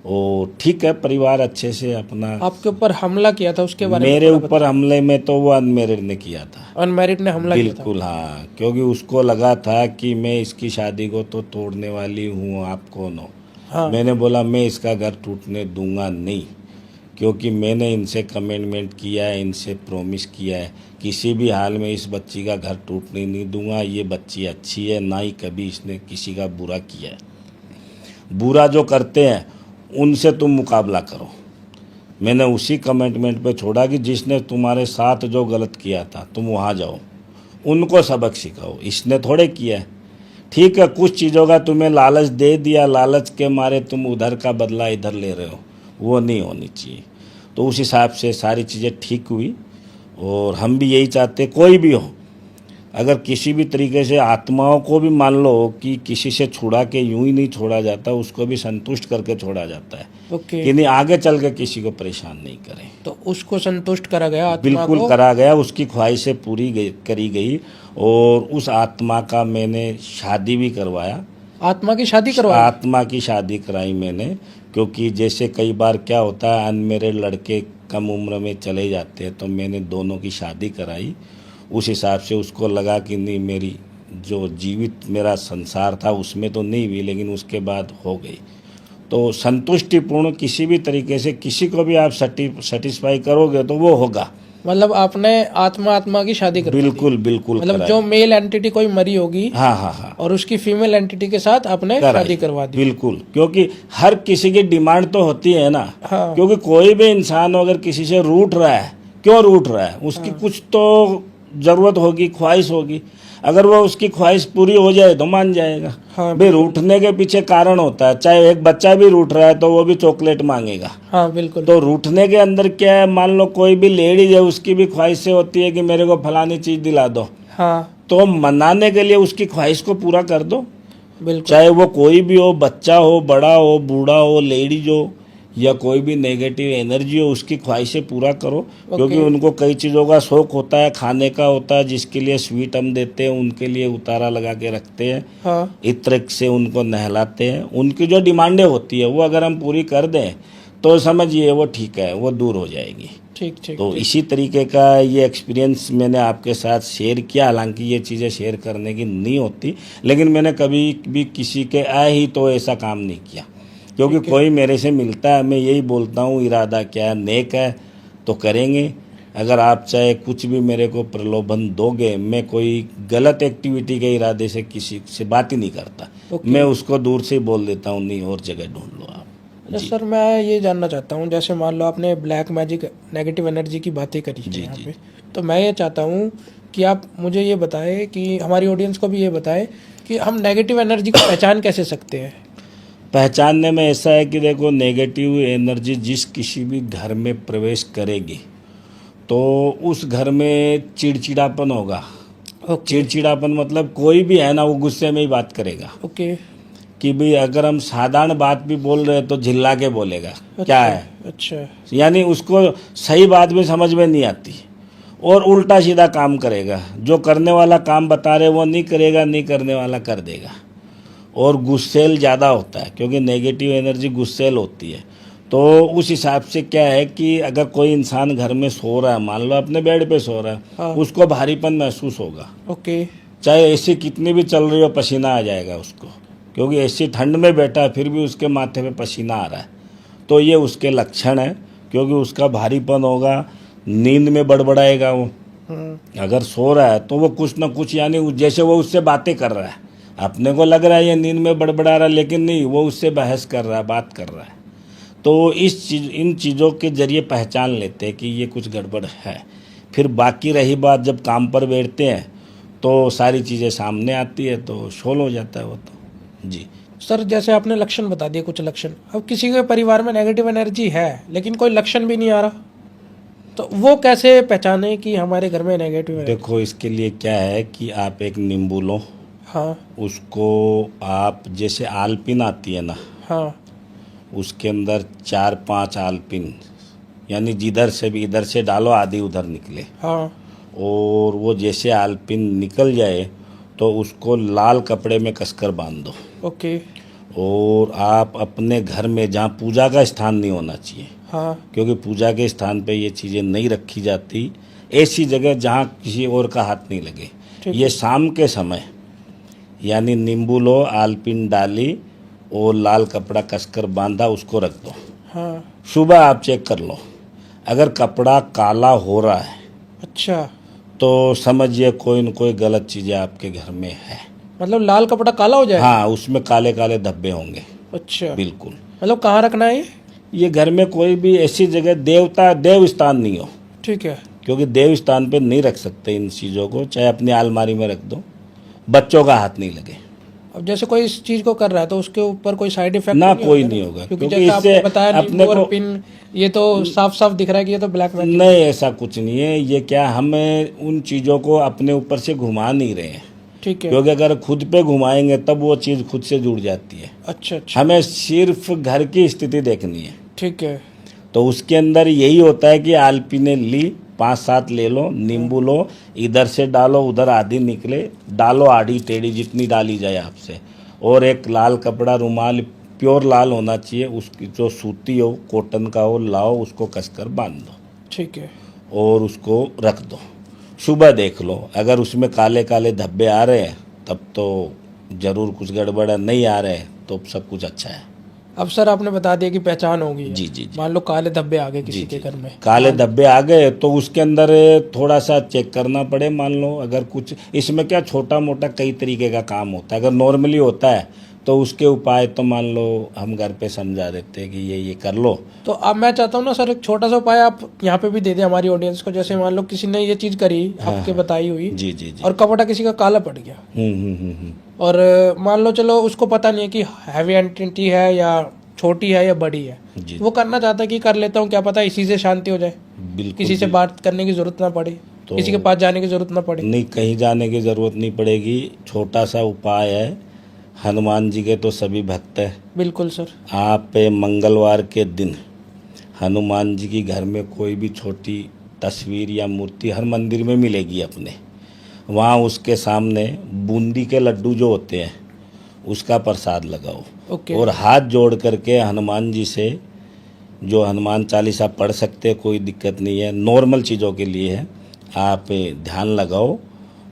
और ठीक है, परिवार अच्छे से अपना। आपके ऊपर हमला किया था उसके बारे में मेरे थोड़ा ऊपर हमले में तो वो अनमेरिड ने किया था। बताओ। अनमैरिड ने हमला किया था। बिल्कुल हाँ, क्योंकि उसको लगा था कि मैं इसकी शादी को तो तोड़ने वाली हूँ, आप कौन हो। हाँ मैंने बोला मैं इसका घर टूटने दूंगा नहीं, क्योंकि मैंने इनसे कमिटमेंट किया है, इनसे प्रॉमिस किया है, किसी भी हाल में इस बच्ची का घर टूटने नहीं दूंगा। ये बच्ची अच्छी है, ना ही कभी इसने किसी का बुरा किया है। बुरा जो करते हैं उनसे तुम मुकाबला करो। मैंने उसी कमिटमेंट पे छोड़ा कि जिसने तुम्हारे साथ जो गलत किया था तुम वहाँ जाओ, उनको सबक सिखाओ। इसने थोड़े किया है। ठीक है, कुछ चीज़ों का तुम्हें लालच दे दिया, लालच के मारे तुम उधर का बदला इधर ले रहे हो, वो नहीं होनी चाहिए। तो उस हिसाब से सारी चीज़ें ठीक हुई। और हम भी यही चाहते, कोई भी हो, अगर किसी भी तरीके से आत्माओं को भी मान लो कि किसी से छुड़ा के यूं ही नहीं छोड़ा जाता, उसको भी संतुष्ट करके छोड़ा जाता है ओके। कि नहीं आगे चल के किसी को परेशान नहीं करें। तो उसको संतुष्ट करा गया, आत्मा बिल्कुल को। करा गया, उसकी ख्वाहिशें करी गई। और उस आत्मा का मैंने शादी भी करवाया। आत्मा की शादी करवाई। आत्मा की शादी कराई मैंने, क्योंकि जैसे कई बार क्या होता है, अनमेरिड लड़के कम उम्र में चले जाते हैं, तो मैंने दोनों की शादी कराई। उस हिसाब से उसको लगा कि नहीं, मेरी जो जीवित मेरा संसार था उसमें तो नहीं हुई, लेकिन उसके बाद हो गई। तो संतुष्टिपूर्ण किसी भी तरीके से किसी को भी आप सेटिस्फाई करोगे तो वो होगा। मतलब आपने आत्मा की शादी करवा दी। बिल्कुल बिल्कुल मतलब कराई। जो मेल एंटिटी कोई मरी होगी, हाँ हाँ हाँ, और उसकी फीमेल एंटिटी के साथ आपने कराई। शादी करवा दी। बिल्कुल, क्योंकि हर किसी की डिमांड तो होती है ना। हाँ। क्योंकि कोई भी इंसान अगर किसी से रूठ रहा है, क्यों रूठ रहा है, उसकी कुछ तो जरूरत होगी, ख्वाहिश होगी। अगर वो उसकी ख्वाहिश पूरी हो जाए तो मान जाएगा। हाँ, भाई रूठने के पीछे कारण होता है। चाहे एक बच्चा भी रूठ रहा है तो वो भी चॉकलेट मांगेगा। हाँ बिल्कुल। तो रूठने के अंदर क्या है, मान लो कोई भी लेडीज है, उसकी भी ख्वाहिशें होती है कि मेरे को फलानी चीज दिला दो। हाँ तो मनाने के लिए उसकी ख्वाहिश को पूरा कर दो। बिल्कुल। चाहे वो कोई भी हो, बच्चा हो, बड़ा हो, बूढ़ा हो, लेडीज हो, या कोई भी नेगेटिव एनर्जी हो, उसकी ख्वाहिशें पूरा करो। क्योंकि उनको कई चीज़ों का शौक होता है, खाने का होता है, जिसके लिए स्वीट हम देते हैं, उनके लिए उतारा लगा के रखते हैं। हाँ इत्र से उनको नहलाते हैं। उनकी जो डिमांडें होती है वो अगर हम पूरी कर दें तो समझिए वो ठीक है, वो दूर हो जाएगी। ठीक ठीक। तो इसी तरीके का ये एक्सपीरियंस मैंने आपके साथ शेयर किया। हालांकि ये चीज़ें शेयर करने की नहीं होती, लेकिन मैंने कभी भी किसी के आए ही तो ऐसा काम नहीं किया। क्योंकि कोई मेरे से मिलता है, मैं यही बोलता हूँ, इरादा क्या है, नेक है तो करेंगे। अगर आप चाहे कुछ भी मेरे को प्रलोभन दोगे, मैं कोई गलत एक्टिविटी के इरादे से किसी से बात ही नहीं करता। मैं उसको दूर से बोल देता हूँ, नहीं और जगह ढूंढ लो आप। सर मैं ये जानना चाहता हूँ, जैसे मान लो आपने ब्लैक मैजिक नेगेटिव एनर्जी की बातें करी है यहाँ पे, तो मैं ये चाहता हूँ कि आप मुझे ये बताएं कि हमारी ऑडियंस को भी ये बताएं कि हम नेगेटिव एनर्जी की पहचान कैसे सकते हैं। पहचानने में ऐसा है कि देखो, नेगेटिव एनर्जी जिस किसी भी घर में प्रवेश करेगी तो उस घर में चिड़चिड़ापन होगा। चिड़चिड़ापन मतलब कोई भी है ना, वो गुस्से में ही बात करेगा। ओके। कि भाई अगर हम साधारण बात भी बोल रहे हैं तो झिल्ला के बोलेगा। क्या है, अच्छा, यानी उसको सही बात भी समझ में नहीं आती और उल्टा सीधा काम करेगा। जो करने वाला काम बता रहे वो नहीं करेगा, नहीं करने वाला कर देगा। और गुस्सेल ज़्यादा होता है, क्योंकि नेगेटिव एनर्जी गुस्सेल होती है। तो उस हिसाब से क्या है कि अगर कोई इंसान घर में सो रहा है, मान लो अपने बेड पे सो रहा है, हाँ। उसको भारीपन महसूस होगा। ओके। चाहे एसी कितनी भी चल रही हो, पसीना आ जाएगा उसको, क्योंकि एसी ठंड में बैठा है फिर भी उसके माथे पे पसीना आ रहा है। तो ये उसके लक्षण है, क्योंकि उसका भारीपन होगा। नींद में बड़बड़ाएगा वो। अगर सो रहा है तो वो कुछ ना कुछ, यानी जैसे वो उससे बातें कर रहा है, अपने को लग रहा है ये नींद में बड़बड़ा रहा है, लेकिन नहीं, वो उससे बहस कर रहा है, बात कर रहा है। तो इन चीज़ों के जरिए पहचान लेते हैं कि ये कुछ गड़बड़ है। फिर बाकी रही बात, जब काम पर बैठते हैं तो सारी चीज़ें सामने आती है, तो शोल हो जाता है वो तो। जी सर, जैसे आपने लक्षण बता दिए, कुछ लक्षण। अब किसी के परिवार में नेगेटिव एनर्जी है लेकिन कोई लक्षण भी नहीं आ रहा, तो वो कैसे पहचाने कि हमारे घर में नेगेटिव एनर्जी? देखो, इसके लिए क्या है कि आप एक नींबू लो। हाँ। उसको आप, जैसे आलपिन आती है ना, हाँ। उसके अंदर 4-5 आलपिन, यानी जिधर से भी, इधर से डालो आधी उधर निकले। हाँ। और वो जैसे आलपिन निकल जाए तो उसको लाल कपड़े में कसकर बांध दो। ओके। और आप अपने घर में जहाँ पूजा का स्थान नहीं होना चाहिए, हाँ क्योंकि पूजा के स्थान पे ये चीज़ें नहीं रखी जाती, ऐसी जगह जहाँ किसी और का हाथ नहीं लगे। ठीक ये है। शाम के समय यानी नींबू लो, आलपिन डाली और लाल कपड़ा कसकर बांधा, उसको रख दो। हाँ सुबह आप चेक कर लो, अगर कपड़ा काला हो रहा है अच्छा, तो समझिए कोई न कोई गलत चीज़ें आपके घर में है। मतलब लाल कपड़ा काला हो जाए। हाँ, उसमें काले काले धब्बे होंगे। अच्छा, बिल्कुल। मतलब कहाँ रखना है ये घर में कोई भी ऐसी जगह देव स्थान नहीं हो, ठीक है। क्योंकि देव स्थान पे नहीं रख सकते इन चीज़ों को, चाहे अपनी अलमारी में रख दो, बच्चों का हाथ नहीं लगे। अब जैसे कोई इस चीज को कर रहा है तो उसके ऊपर कोई साइड इफेक्ट ना, नहीं कोई होगा नहीं ना? होगा, क्योंकि क्योंकि जैसे आपने इससे बताया अपने नींबू और को पिन, ये तो साफ साफ दिख रहा है कि ये तो ब्लैक मैजिक। नहीं, ऐसा कुछ नहीं है। ये क्या, हमें उन चीज़ों को अपने ऊपर से घुमा नहीं रहे हैं, ठीक है। क्योंकि अगर खुद पे घुमाएंगे तब वो चीज़ खुद से जुड़ जाती है। अच्छा अच्छा, हमें सिर्फ घर की स्थिति देखनी है। ठीक है। तो उसके अंदर यही होता है कि आलपीने ली 5-7 ले लो, नींबू लो, इधर से डालो, उधर आधी निकले, डालो आड़ी टेढ़ी जितनी डाली जाए आपसे, और एक लाल कपड़ा, रुमाल प्योर लाल होना चाहिए, उसकी जो सूती हो, कॉटन का हो, लाओ, उसको कसकर बांध दो ठीक है। और उसको रख दो। सुबह देख लो, अगर उसमें काले काले धब्बे आ रहे हैं तब तो जरूर कुछ गड़बड़ है, नहीं आ रहे हैं तो सब कुछ अच्छा है। अब सर आपने बता दिया कि पहचान होगी। जी जी जी। मान लो काले धब्बे आ गए किसी जी, के जी। घर में, काले धब्बे आ गए तो उसके अंदर थोड़ा सा चेक करना पड़े। मान लो अगर कुछ इसमें क्या छोटा मोटा कई तरीके का काम होता है, अगर नॉर्मली होता है तो उसके उपाय तो मान लो हम घर पे समझा देते हैं कि ये कर लो। तो अब मैं चाहता हूँ ना सर, एक छोटा सा उपाय आप यहाँ पे भी दे दें हमारी ऑडियंस को। जैसे मान लो किसी ने ये चीज करी आपके बताई हुई, जी जी जी। और कपड़ा किसी का काला पड़ गया, और मान लो चलो उसको पता नहीं है कि हैवी एंटिटी है या छोटी है या बड़ी है, जी। वो करना चाहता है कि कर लेता हूँ, क्या पता इसी से शांति हो जाए, बिल्कुल। किसी से बात करने की जरूरत ना पड़े, तो किसी के पास जाने की जरूरत ना पड़े। नहीं, कहीं जाने की जरूरत नहीं पड़ेगी। छोटा सा उपाय है, हनुमान जी के तो सभी भक्त हैं। बिल्कुल सर। आप मंगलवार के दिन हनुमान जी की घर में कोई भी छोटी तस्वीर या मूर्ति हर मंदिर में मिलेगी अपने, वहाँ उसके सामने बूंदी के लड्डू जो होते हैं उसका प्रसाद लगाओ। ओके। और हाथ जोड़ करके हनुमान जी से, जो हनुमान चालीसा पढ़ सकते हैं, कोई दिक्कत नहीं है, नॉर्मल चीज़ों के लिए है, आप ध्यान लगाओ,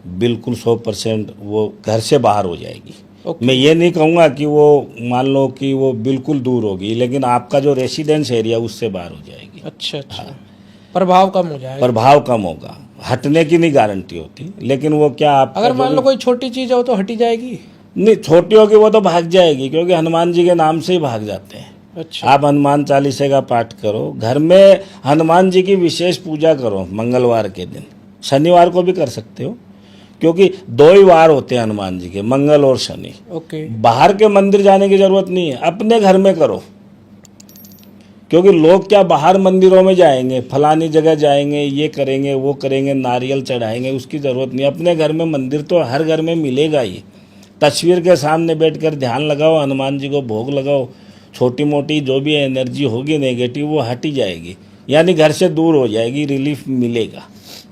बिल्कुल 100% वो घर से बाहर हो जाएगी। ओके। मैं ये नहीं कहूँगा कि वो मान लो कि वो बिल्कुल दूर होगी, लेकिन आपका जो रेसिडेंस एरिया उससे बाहर हो जाएगी। अच्छा अच्छा, प्रभाव कम हो जाएगा। प्रभाव कम होगा, हटने की नहीं गारंटी होती, लेकिन वो क्या आप अगर मान लो कोई छोटी चीज हो तो हटी जाएगी। नहीं, छोटी होगी वो तो भाग जाएगी, क्योंकि हनुमान जी के नाम से ही भाग जाते हैं। अच्छा। आप हनुमान चालीसा का पाठ करो, घर में हनुमान जी की विशेष पूजा करो मंगलवार के दिन, शनिवार को भी कर सकते हो, क्योंकि 2 ही वार होते हैं हनुमान जी के, मंगल और शनि। ओके। बाहर के मंदिर जाने की जरूरत नहीं है, अपने घर में करो, क्योंकि लोग क्या बाहर मंदिरों में जाएंगे, फलानी जगह जाएंगे, ये करेंगे, वो करेंगे, नारियल चढ़ाएंगे, उसकी ज़रूरत नहीं। अपने घर में मंदिर तो हर घर में मिलेगा ही। तस्वीर के सामने बैठकर ध्यान लगाओ, हनुमान जी को भोग लगाओ, छोटी मोटी जो भी एनर्जी होगी नेगेटिव वो हटी जाएगी, यानी घर से दूर हो जाएगी, रिलीफ मिलेगा।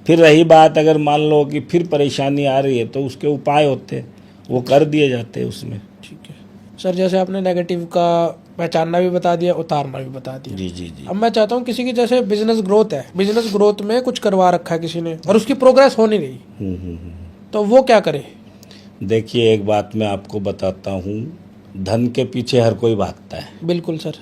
फिर रही बात अगर मान लो कि फिर परेशानी आ रही है तो उसके उपाय होते हैं, वो कर दिए जाते हैं उसमें। ठीक है सर, जैसे आपने नेगेटिव का पहचानना भी बता दिया, उतारना भी बता दिया। जी जी जी। अब मैं चाहता हूँ किसी की जैसे बिजनेस ग्रोथ है, बिजनेस ग्रोथ में कुछ करवा रखा है किसी ने और उसकी प्रोग्रेस हो नहीं रही, तो वो क्या करे? देखिए, एक बात मैं आपको बताता हूँ, धन के पीछे हर कोई भागता है। बिल्कुल सर।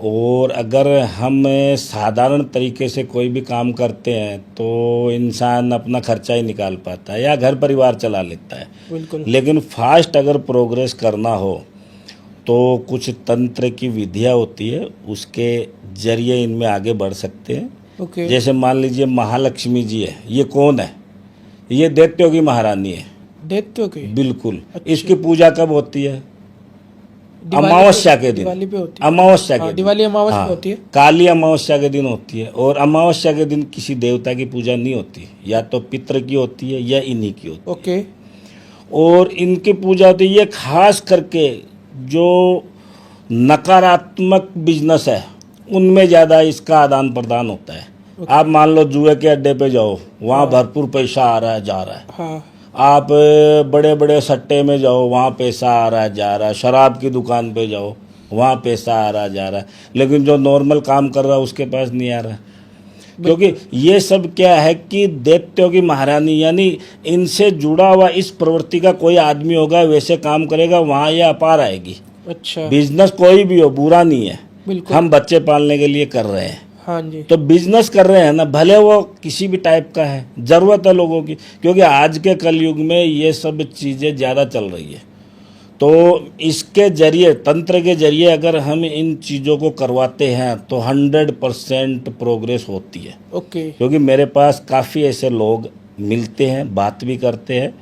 और अगर हम साधारण तरीके से कोई भी काम करते हैं तो इंसान अपना खर्चा ही निकाल पाता है या घर परिवार चला लेता है। बिल्कुल। लेकिन फास्ट अगर प्रोग्रेस करना हो तो कुछ तंत्र की विधियाँ होती है, उसके जरिए इनमें आगे बढ़ सकते हैं। ओके। जैसे मान लीजिए महालक्ष्मी जी है, ये कौन है? ये दैत्यों की महारानी है। दैत्यों की? बिल्कुल। अच्छा। इसकी पूजा कब होती है? दिवाली अमावस्या के दिन। दिवाली पे होती है। अमावस्या के हाँ, दिन। दिवाली अमावस्या हाँ, पे होती है। काली अमावस्या के दिन होती है। और अमावस्या के दिन किसी देवता की पूजा नहीं होती, या तो पितृ की होती है या इन्हीं की होती है। ओके। और इनकी पूजा होती है, ये खास करके जो नकारात्मक बिजनेस है उनमें ज़्यादा इसका आदान प्रदान होता है। आप मान लो जुए के अड्डे पे जाओ, वहाँ भरपूर पैसा आ रहा है, जा रहा है, हाँ। आप बड़े बड़े सट्टे में जाओ, वहाँ पैसा आ रहा जा रहा है, शराब की दुकान पे जाओ, वहाँ पैसा आ रहा जा रहा है, लेकिन जो नॉर्मल काम कर रहा है उसके पास नहीं आ रहा। क्योंकि ये सब क्या है कि दैत्यों की महारानी, यानी इनसे जुड़ा हुआ इस प्रवृत्ति का कोई आदमी होगा, वैसे काम करेगा, वहाँ ये अपार आएगी। अच्छा, बिजनेस कोई भी हो बुरा नहीं है, बिल्कुल। हम बच्चे पालने के लिए कर रहे हैं, हाँ जी, तो बिजनेस कर रहे हैं ना, भले वो किसी भी टाइप का है, जरूरत है लोगों की, क्योंकि आज के कलयुग में ये सब चीज़ें ज़्यादा चल रही है। तो इसके जरिए, तंत्र के जरिए अगर हम इन चीज़ों को करवाते हैं तो 100% प्रोग्रेस होती है। ओके, क्योंकि मेरे पास काफ़ी ऐसे लोग मिलते हैं, बात भी करते हैं,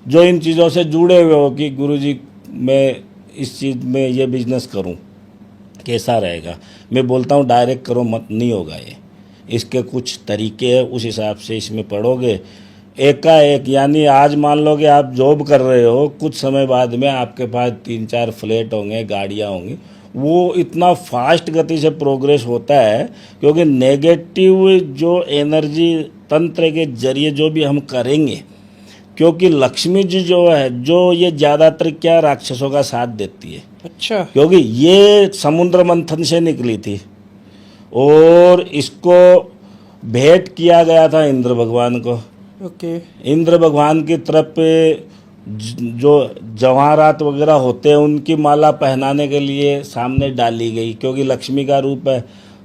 जो इन चीज़ों से जुड़े हुए हो कि गुरुजी मैं इस चीज़ में ये बिजनेस करूं, कैसा रहेगा। मैं बोलता हूं डायरेक्ट करो मत, नहीं होगा ये, इसके कुछ तरीके हैं, उस हिसाब से इसमें पढ़ोगे एकाएक, यानी आज मान लो कि आप जॉब कर रहे हो, कुछ समय बाद में आपके पास 3-4 फ्लैट होंगे, गाड़ियाँ होंगी, वो इतना फास्ट गति से प्रोग्रेस होता है। क्योंकि नेगेटिव जो एनर्जी तंत्र के जरिए जो भी हम करेंगे, क्योंकि लक्ष्मी जी जो है, जो ये ज़्यादातर क्या राक्षसों का साथ देती है, अच्छा, क्योंकि ये समुद्र मंथन से निकली थी और इसको भेंट किया गया था इंद्र भगवान को। ओके, इंद्र भगवान की तरफ जो जवाहरात वगैरह होते हैं उनकी माला पहनाने के लिए सामने डाली गई, क्योंकि लक्ष्मी का रूप है,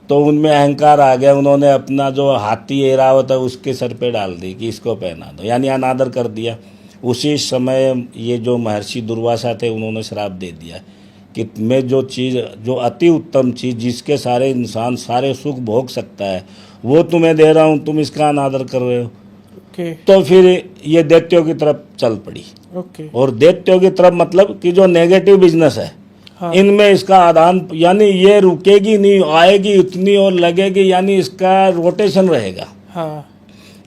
तो उनमें अहंकार आ गया, उन्होंने अपना जो हाथी एरावत है उसके सर पे डाल दी कि इसको पहना दो, यानी अनादर कर दिया। उसी समय ये जो महर्षि दुर्वासा थे उन्होंने श्राप दे दिया कि मैं जो चीज़, जो अति उत्तम चीज़ जिसके सारे इंसान सारे सुख भोग सकता है, वो तुम्हें दे रहा हूँ, तुम इसका अनादर कर रहे हो। ओके, तो फिर ये दैत्यों की तरफ चल पड़ी। ओके, और दैत्यों की तरफ मतलब कि जो नेगेटिव बिजनेस है, हाँ, इनमें इसका आदान, यानी ये रुकेगी नहीं, आएगी इतनी और लगेगी, यानी इसका रोटेशन रहेगा, हाँ,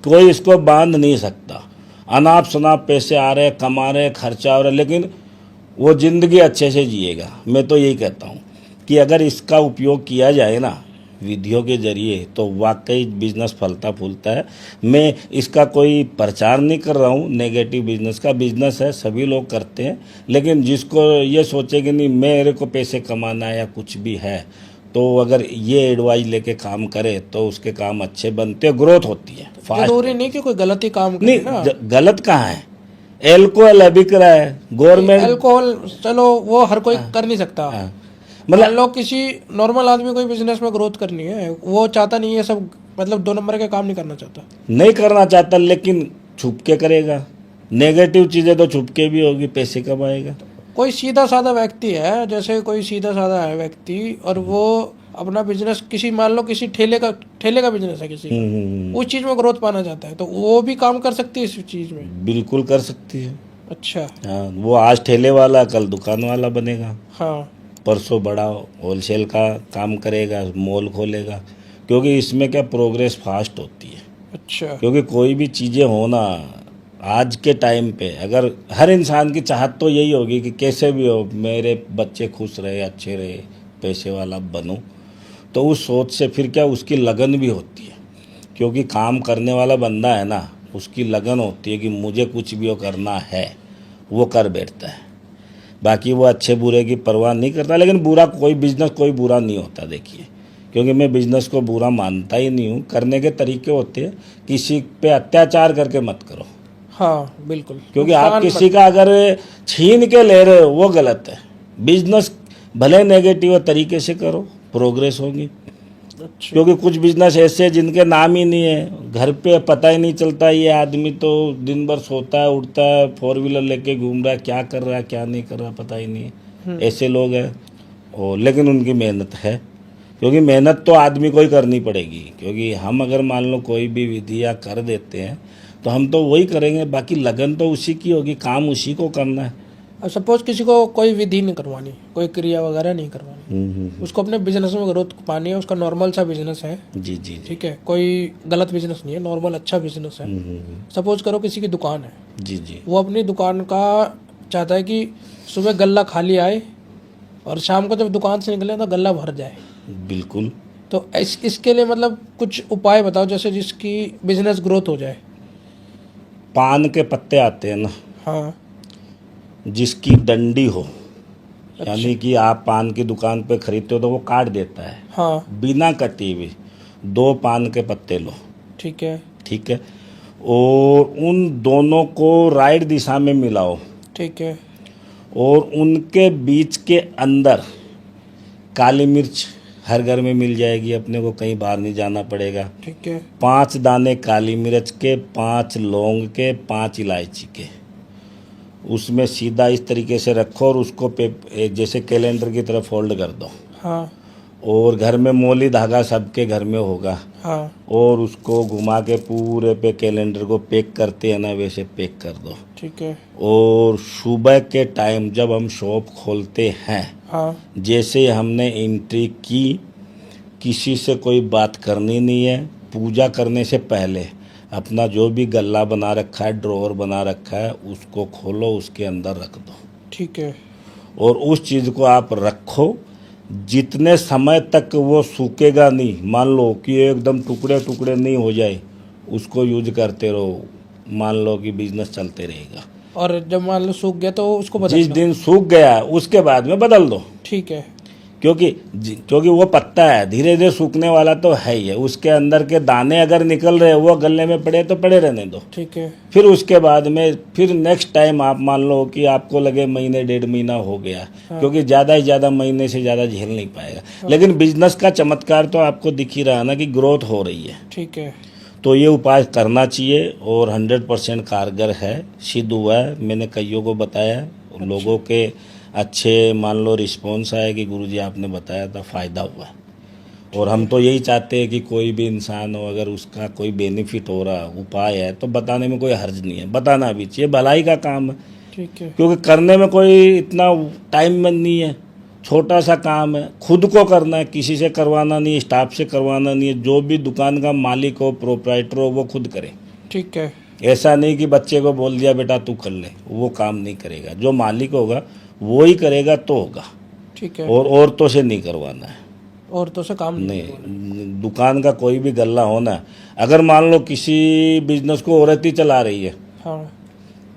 कोई इसको बांध नहीं सकता। अनाप शनाप पैसे आ रहे, कमा रहे, खर्चा हो रहा है, लेकिन वो जिंदगी अच्छे से जिएगा। मैं तो यही कहता हूँ कि अगर इसका उपयोग किया जाए ना विधियों के जरिए, तो वाकई बिजनेस फलता फूलता है। मैं इसका कोई प्रचार नहीं कर रहा हूँ, नेगेटिव बिजनेस का, बिजनेस है, सभी लोग करते हैं, लेकिन जिसको ये सोचे कि नहीं मेरे को पैसे कमाना है या कुछ भी है, तो अगर ये एडवाइस लेके काम करे तो उसके काम अच्छे बनते हैं, ग्रोथ होती है फास्ट। जरूरी नहीं कि कोई गलत ही काम करे नहीं, ना। गलत कहाँ है, एल्कोहल बिक रहा है, गवर्नमेंट अल्कोहल चलो वो हर कोई कर नहीं सकता। मान मतलब लो किसी नॉर्मल आदमी कोई बिजनेस में ग्रोथ करनी है, वो चाहता नहीं है सब, मतलब 2 नंबर के काम नहीं करना चाहता। नहीं करना चाहता, लेकिन छुप के करेगा। नेगेटिव चीजें तो छुप के भी होगी, पैसे कमाएगा। कोई सीधा साधा व्यक्ति है, जैसे कोई सीधा साधा है व्यक्ति, और वो अपना बिजनेस किसी, मान लो किसी ठेले का बिजनेस है किसी का, उस चीज में ग्रोथ पाना चाहता है, तो वो भी काम कर सकती है इस चीज में। बिल्कुल कर सकती है। अच्छा, हाँ, वो आज ठेले वाला कल दुकान वाला बनेगा, हाँ, परसों बड़ा होलसेल का काम करेगा, मॉल खोलेगा। क्योंकि इसमें क्या प्रोग्रेस फास्ट होती है। अच्छा, क्योंकि कोई भी चीज़ें होना आज के टाइम पे, अगर हर इंसान की चाहत तो यही होगी कि कैसे भी हो मेरे बच्चे खुश रहे, अच्छे रहे, पैसे वाला बनूं, तो उस सोच से फिर क्या उसकी लगन भी होती है। क्योंकि काम करने वाला बंदा है ना, उसकी लगन होती है कि मुझे कुछ भी हो करना है, वो कर बैठता है। बाकी वो अच्छे बुरे की परवाह नहीं करता। लेकिन बुरा कोई बिजनेस कोई बुरा नहीं होता, देखिए, क्योंकि मैं बिजनेस को बुरा मानता ही नहीं हूँ। करने के तरीके होते हैं, किसी पे अत्याचार करके मत करो, हाँ, बिल्कुल, क्योंकि आप नुकसान किसी का अगर छीन के ले रहे हो वो गलत है। बिजनेस भले नेगेटिव तरीके से करो, प्रोग्रेस होगी। अच्छा, क्योंकि कुछ बिजनेस ऐसे हैं जिनके नाम ही नहीं है, घर पे पता ही नहीं चलता, ये आदमी तो दिन भर सोता है, उठता है, 4 व्हीलर लेके घूम रहा है, क्या कर रहा है क्या नहीं कर रहा पता ही नहीं है। ऐसे लोग हैं, और लेकिन उनकी मेहनत है। क्योंकि मेहनत तो आदमी को ही करनी पड़ेगी। क्योंकि हम अगर मान लो कोई भी विधि या कर देते हैं तो हम तो वही करेंगे, बाकी लगन तो उसी की होगी, काम उसी को करना है। अब सपोज किसी को कोई विधि नहीं करवानी, कोई क्रिया वगैरह नहीं करवानी, उसको अपने बिजनेस में ग्रोथ पानी है, उसका नॉर्मल सा बिजनेस है, जी जी जी। ठीक है, कोई गलत बिजनेस नहीं है, नॉर्मल अच्छा बिजनेस है। सपोज करो किसी की दुकान है, जी जी। वो अपनी दुकान का चाहता है कि सुबह गल्ला खाली आए और शाम को जब दुकान से निकले तो गल्ला भर जाए। बिल्कुल। तो इसके लिए मतलब कुछ उपाय बताओ, जैसे जिसकी बिजनेस ग्रोथ हो जाए। पान के पत्ते आते हैं ना, हाँ। जिसकी डंडी हो, यानी कि आप पान की दुकान पे खरीदते हो तो वो काट देता है, हाँ। बिना कटी हुई 2 पान के पत्ते लो, ठीक है। ठीक है, और उन दोनों को राइट दिशा में मिलाओ, ठीक है। और उनके बीच के अंदर काली मिर्च हर घर में मिल जाएगी, अपने को कहीं बाहर नहीं जाना पड़ेगा। ठीक है। 5 दाने काली मिर्च के, 5 लौंग के, 5 इलायची के, उसमें सीधा इस तरीके से रखो और उसको जैसे कैलेंडर की तरह फोल्ड कर दो। हाँ। और घर में मोली धागा सबके घर में होगा, हाँ। और उसको घुमा के पूरे पे कैलेंडर को पैक करते हैं ना, वैसे पैक कर दो। ठीक है। और सुबह के टाइम जब हम शॉप खोलते हैं, हाँ। जैसे हमने एंट्री की, किसी से कोई बात करनी नहीं है। पूजा करने से पहले अपना जो भी गल्ला बना रखा है, ड्रॉवर बना रखा है, उसको खोलो, उसके अंदर रख दो। ठीक है। और उस चीज़ को आप रखो, जितने समय तक वो सूखेगा नहीं, मान लो कि एकदम टुकड़े टुकड़े नहीं हो जाए, उसको यूज करते रहो, मान लो कि बिजनेस चलते रहेगा। और जब मान लो सूख गया तो उसको बदल जिस दो। दिन सूख गया उसके बाद में बदल दो, ठीक है। क्योंकि वो पत्ता है, धीरे धीरे सूखने वाला तो है ही है। उसके अंदर के दाने अगर निकल रहे वो गले में पड़े तो पड़े रहने दो। ठीक है। फिर उसके बाद में फिर नेक्स्ट टाइम आप मान लो कि आपको लगे महीने 1.5 महीना हो गया, क्योंकि ज़्यादा ही ज़्यादा महीने से ज़्यादा झेल नहीं पाएगा। लेकिन बिजनेस का चमत्कार तो आपको दिख ही रहा ना कि ग्रोथ हो रही है। ठीक है। तो ये उपाय करना चाहिए और 100% कारगर है, सिद्ध हुआ है। मैंने कईयों को बताया, लोगों के अच्छे मान लो रिस्पॉन्स आया कि गुरुजी आपने बताया था, फ़ायदा हुआ है। और हम तो यही चाहते हैं कि कोई भी इंसान हो, अगर उसका कोई बेनिफिट हो रहा उपाय है तो बताने में कोई हर्ज नहीं है, बताना भी चाहिए, भलाई का काम है। ठीक है। क्योंकि करने में कोई इतना टाइम नहीं है, छोटा सा काम है, खुद को करना है, किसी से करवाना नहीं है, स्टाफ से करवाना नहीं है। जो भी दुकान का मालिक हो, प्रोप्राइटर हो, वो खुद करे। ठीक है। ऐसा नहीं कि बच्चे को बोल दिया बेटा तू कर ले, वो काम नहीं करेगा। जो मालिक होगा वो ही करेगा तो होगा, ठीक है। और औरतों से नहीं करवाना है। औरतों से काम नहीं करवाना। नहीं, दुकान का कोई भी गल्ला होना, अगर मान लो किसी बिजनेस को औरत ही चला रही है, हाँ।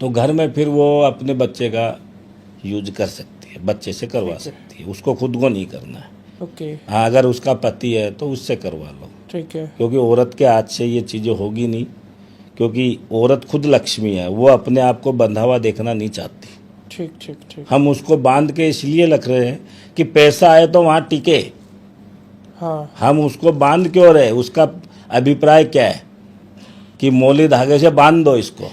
तो घर में फिर वो अपने बच्चे का यूज कर सकती है, बच्चे से करवा सकती है, उसको खुद को नहीं करना है। ओके। हाँ, अगर उसका पति है तो उससे करवा लो, ठीक है। क्योंकि औरत के हाथ से ये चीज़ें होगी नहीं, क्योंकि औरत खुद लक्ष्मी है, वो अपने आप को बंधा हुआ देखना नहीं चाहती। ठीक ठीक ठीक। हम उसको बांध के इसलिए रख रहे हैं कि पैसा आए तो वहाँ टिके। हाँ। हम उसको बांध क्यों रहे, उसका अभिप्राय क्या है कि मोली धागे से बांध दो इसको,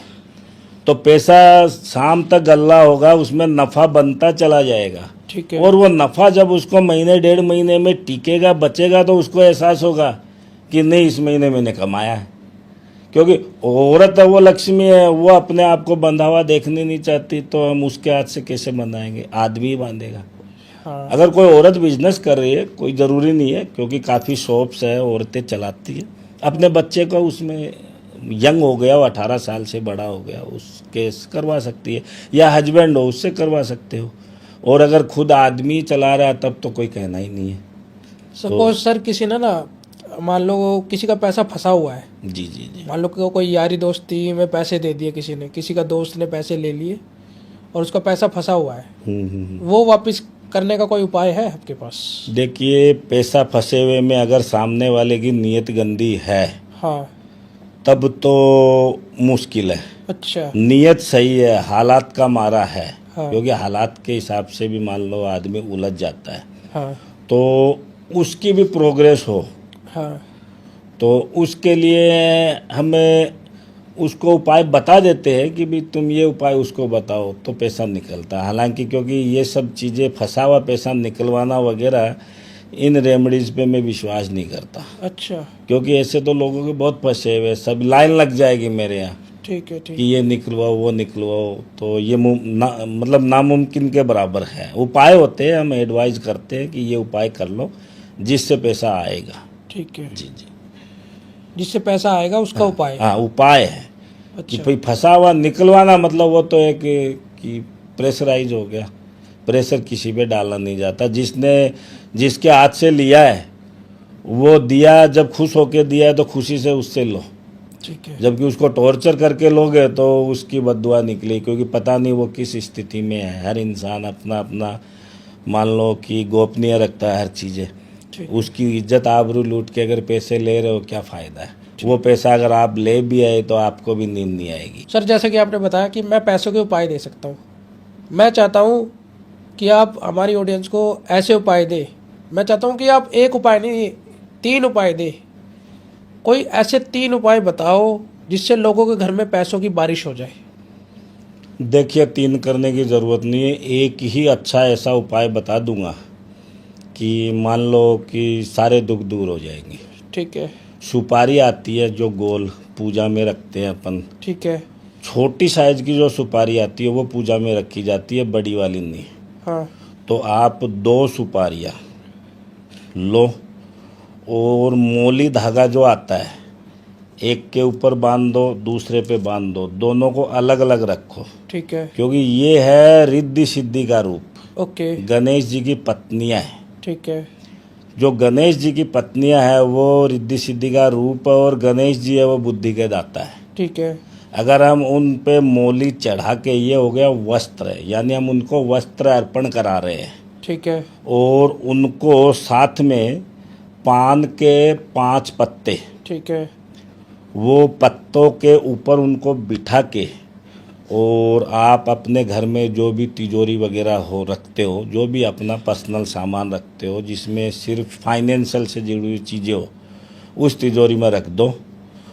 तो पैसा शाम तक गल्ला होगा, उसमें नफ़ा बनता चला जाएगा। ठीक है। और वो नफ़ा जब उसको महीने 1.5 महीने में टिकेगा, बचेगा, तो उसको एहसास होगा कि नहीं इस महीने मैंने कमाया है। क्योंकि औरत है, वो लक्ष्मी है, वो अपने आप को बंधा हुआ देखने नहीं चाहती, तो हम उसके हाथ से कैसे बंधाएंगे, आदमी ही बांधेगा। हाँ। अगर कोई औरत बिजनेस कर रही है, कोई ज़रूरी नहीं है, क्योंकि काफ़ी शॉप्स है, औरतें चलाती है, अपने बच्चे को उसमें यंग हो गया, वो 18 साल से बड़ा हो गया, उसके करवा सकती है, या हस्बैंड हो उससे करवा सकते हो। और अगर खुद आदमी चला रहा है तब तो कोई कहना ही नहीं है। सपोज सर किसी ने ना, मान लो किसी का पैसा फंसा हुआ है, जी जी जी। मान लो कि कोई यारी दोस्ती में पैसे दे दिए किसी ने, किसी का दोस्त ने पैसे ले लिए और उसका पैसा फंसा हुआ है, वो वापस करने का कोई उपाय है आपके पास? देखिए, पैसा फंसे हुए में अगर सामने वाले की नीयत गंदी है, हाँ। तब तो मुश्किल है। अच्छा। नीयत सही है, हालात का मारा है, हाँ। क्योंकि हालात के हिसाब से भी मान लो आदमी उलझ जाता है, हाँ। तो उसकी भी प्रोग्रेस हो, हाँ। तो उसके लिए हमें उसको उपाय बता देते हैं कि भी तुम ये उपाय उसको बताओ तो पैसा निकलता है। हालांकि क्योंकि ये सब चीज़ें, फंसा हुआ पैसा निकलवाना वगैरह, इन रेमेडीज़ पे मैं विश्वास नहीं करता। अच्छा। क्योंकि ऐसे तो लोगों के बहुत फंसे हुए, सब लाइन लग जाएगी मेरे यहाँ ठीक है। ठीक। कि ये निकलवाओ वो निकलवाओ, तो ये मतलब नामुमकिन के बराबर है। उपाय होते हैं, हम एडवाइज करते हैं कि ये उपाय कर लो जिससे पैसा आएगा। ठीक है। जी जी। जिससे पैसा आएगा उसका उपाय। हाँ, उपाय है कि अच्छा। भाई फंसा हुआ निकलवाना, मतलब वो तो है कि प्रेशराइज हो गया, प्रेशर किसी पे डालना नहीं जाता। जिसके हाथ से लिया है वो दिया, जब खुश होके दिया है तो खुशी से उससे लो, ठीक है। जबकि उसको टॉर्चर करके लोगे तो उसकी बद्दुआ निकली, क्योंकि पता नहीं वो किस स्थिति में है। हर इंसान अपना अपना मान लो कि गोपनीय रखता है हर चीज़ें। ठीक। उसकी इज्जत आबरू लूट के अगर पैसे ले रहे हो, क्या फ़ायदा है? वो पैसा अगर आप ले भी आए तो आपको भी नींद नहीं आएगी। सर जैसे कि आपने बताया कि मैं पैसों के उपाय दे सकता हूँ, मैं चाहता हूँ कि आप हमारी ऑडियंस को ऐसे उपाय दे। मैं चाहता हूँ कि आप एक उपाय नहीं 3 उपाय दे। कोई ऐसे 3 उपाय बताओ जिससे लोगों के घर में पैसों की बारिश हो जाए। देखिए, 3 करने की ज़रूरत नहीं है, एक ही अच्छा ऐसा उपाय बता दूंगा कि मान लो कि सारे दुख दूर हो जाएंगे। ठीक है। सुपारी आती है जो गोल पूजा में रखते हैं अपन, ठीक है। छोटी साइज की जो सुपारी आती है वो पूजा में रखी जाती है, बड़ी वाली नहीं। हाँ। तो आप 2 सुपारियाँ लो और मोली धागा जो आता है एक के ऊपर बांध दो, दूसरे पे बांध दो, दोनों को अलग अलग रखो। ठीक है। क्योंकि ये है रिद्धि सिद्धि का रूप। ओके। गणेश जी की पत्नियां हैं। ठीक है। जो गणेश जी की पत्नियां हैं वो रिद्धि सिद्धि का रूप है, और गणेश जी है वो बुद्धि के दाता है। ठीक है। अगर हम उन पे मोली चढ़ा के, ये हो गया वस्त्र, यानी हम उनको वस्त्र अर्पण करा रहे हैं। ठीक है। और उनको साथ में पान के 5 पत्ते, ठीक है। वो पत्तों के ऊपर उनको बिठा के, और आप अपने घर में जो भी तिजोरी वगैरह हो रखते हो, जो भी अपना पर्सनल सामान रखते हो जिसमें सिर्फ फाइनेंशियल से जुड़ी हुई चीज़ें हो, उस तिजोरी में रख दो।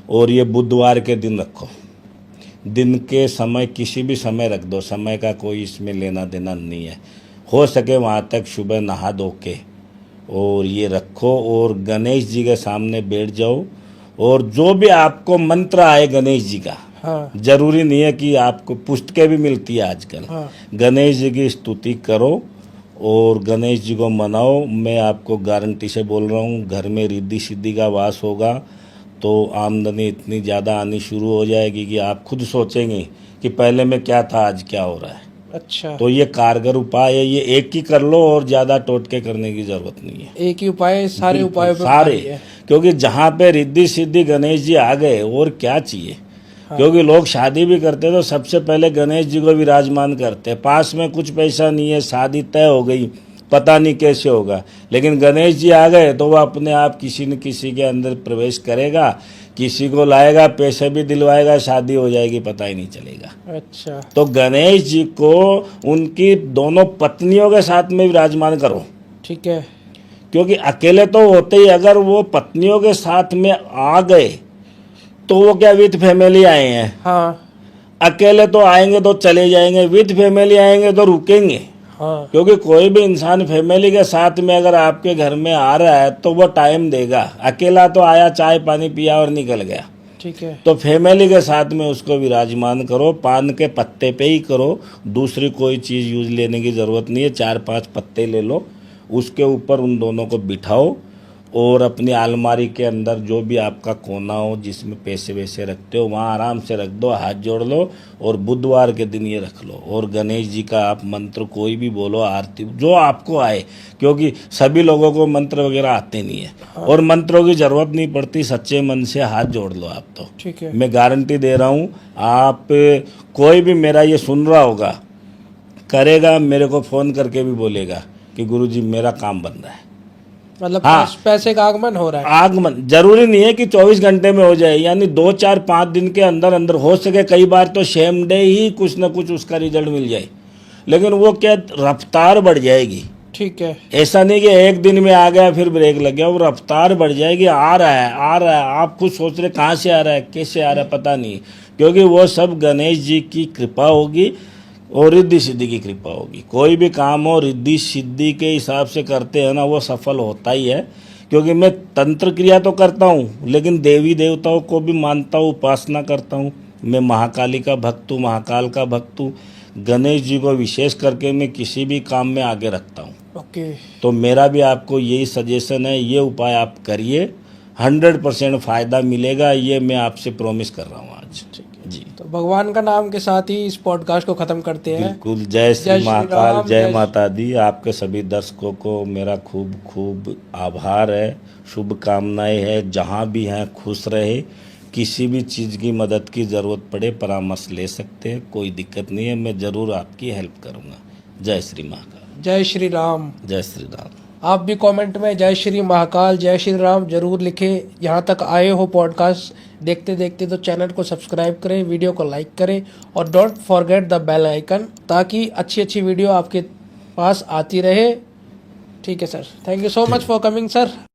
और ये बुधवार के दिन रखो। दिन के समय किसी भी समय रख दो, समय का कोई इसमें लेना देना नहीं है। हो सके वहाँ तक सुबह नहा धो के और ये रखो, और गणेश जी के सामने बैठ जाओ, और जो भी आपको मंत्र आए गणेश जी का, हाँ। जरूरी नहीं है कि आपको पुस्तकें भी मिलती है आजकल, हाँ। गणेश जी की स्तुति करो और गणेश जी को मनाओ। मैं आपको गारंटी से बोल रहा हूँ, घर में रिद्धि सिद्धि का वास होगा तो आमदनी इतनी ज़्यादा आनी शुरू हो जाएगी कि आप खुद सोचेंगे कि पहले में क्या था, आज क्या हो रहा है। अच्छा। तो ये कारगर उपाय है, ये एक ही कर लो और ज़्यादा टोटके करने की ज़रूरत नहीं है। एक ही उपाय सारे बिल्कुल, उपायों पे सारे, भारी है। क्योंकि जहाँ पे रिद्धि सिद्धि गणेश जी आ गए और क्या चाहिए। हाँ। क्योंकि लोग शादी भी करते तो सबसे पहले गणेश जी को विराजमान करते। पास में कुछ पैसा नहीं है, शादी तय हो गई, पता नहीं कैसे होगा, लेकिन गणेश जी आ गए तो वो अपने आप किसी न किसी के अंदर प्रवेश करेगा, किसी को लाएगा, पैसे भी दिलवाएगा, शादी हो जाएगी, पता ही नहीं चलेगा। अच्छा। तो गणेश जी को उनकी दोनों पत्नियों के साथ में विराजमान करो। ठीक है। क्योंकि अकेले तो होते ही, अगर वो पत्नियों के साथ में आ गए तो वो क्या विथ फैमिली आए हैं। हाँ। अकेले तो आएंगे तो चले जाएंगे, विथ फैमिली आएंगे तो रुकेंगे। हाँ। क्योंकि कोई भी इंसान फैमिली के साथ में अगर आपके घर में आ रहा है तो वो टाइम देगा। अकेला तो आया, चाय पानी पिया और निकल गया। ठीक है। तो फैमिली के साथ में उसको विराजमान करो, पान के पत्ते पे ही करो, दूसरी कोई चीज़ यूज लेने की ज़रूरत नहीं है। 4-5 पत्ते ले लो, उसके ऊपर उन दोनों को बिठाओ, और अपनी अलमारी के अंदर जो भी आपका कोना हो जिसमें पैसे वैसे रखते हो वहाँ आराम से रख दो, हाथ जोड़ लो, और बुधवार के दिन ये रख लो। और गणेश जी का आप मंत्र कोई भी बोलो, आरती जो आपको आए, क्योंकि सभी लोगों को मंत्र वगैरह आते नहीं है। हाँ। और मंत्रों की ज़रूरत नहीं पड़ती, सच्चे मन से हाथ जोड़ लो आप। तो ठीक है। मैं गारंटी दे रहा हूँ, आप कोई भी मेरा ये सुन रहा होगा, करेगा, मेरे को फ़ोन करके भी बोलेगा कि गुरुजी मेरा काम बन रहा है। मतलब हाँ। पैसे का आगमन हो रहा है। आगमन जरूरी नहीं है कि 24 घंटे में हो जाए, यानी 2, 4, 5 दिन के अंदर अंदर हो सके। कई बार तो सेम डे ही कुछ ना कुछ उसका रिजल्ट मिल जाए, लेकिन वो क्या रफ्तार बढ़ जाएगी। ठीक है। ऐसा नहीं कि एक दिन में आ गया फिर ब्रेक लग गया, वो रफ्तार बढ़ जाएगी। आ रहा है, आ रहा है, आप खुद सोच रहे कहाँ से आ रहा है, कैसे आ रहा है, पता नहीं। क्योंकि वो सब गणेश जी की कृपा होगी और रिद्धि सिद्धि की कृपा होगी। कोई भी काम हो रिद्धि सिद्धि के हिसाब से करते हैं ना, वो सफल होता ही है। क्योंकि मैं तंत्र क्रिया तो करता हूँ, लेकिन देवी देवताओं को भी मानता हूँ, उपासना करता हूँ। मैं महाकाली का भक्त हूँ, महाकाल का भक्त हूँ। गणेश जी को विशेष करके मैं किसी भी काम में आगे रखता हूँ। ओके। तो मेरा भी आपको यही सजेशन है, ये उपाय आप करिए, 100% फ़ायदा मिलेगा, ये मैं आपसे प्रॉमिस कर रहा हूँ आज। जी, तो भगवान का नाम के साथ ही इस पॉडकास्ट को खत्म करते हैं। बिल्कुल। जय जय श्री श्री महाकाल, राम, जय जय माता दी। आपके सभी दर्शकों को मेरा खूब खूब आभार है, शुभकामनाएं है। जहाँ भी हैं खुश रहे, किसी भी चीज़ की मदद की ज़रूरत पड़े परामर्श ले सकते हैं, कोई दिक्कत नहीं है। मैं ज़रूर आपकी हेल्प करूँगा। जय श्री महाकाल। जय श्री राम। जय श्री राम। आप भी कमेंट में जय श्री महाकाल जय श्री राम जरूर लिखें। यहाँ तक आए हो पॉडकास्ट देखते देखते तो चैनल को सब्सक्राइब करें, वीडियो को लाइक करें और don't forget the bell icon, ताकि अच्छी अच्छी वीडियो आपके पास आती रहे। ठीक है sir, thank you so much for coming sir.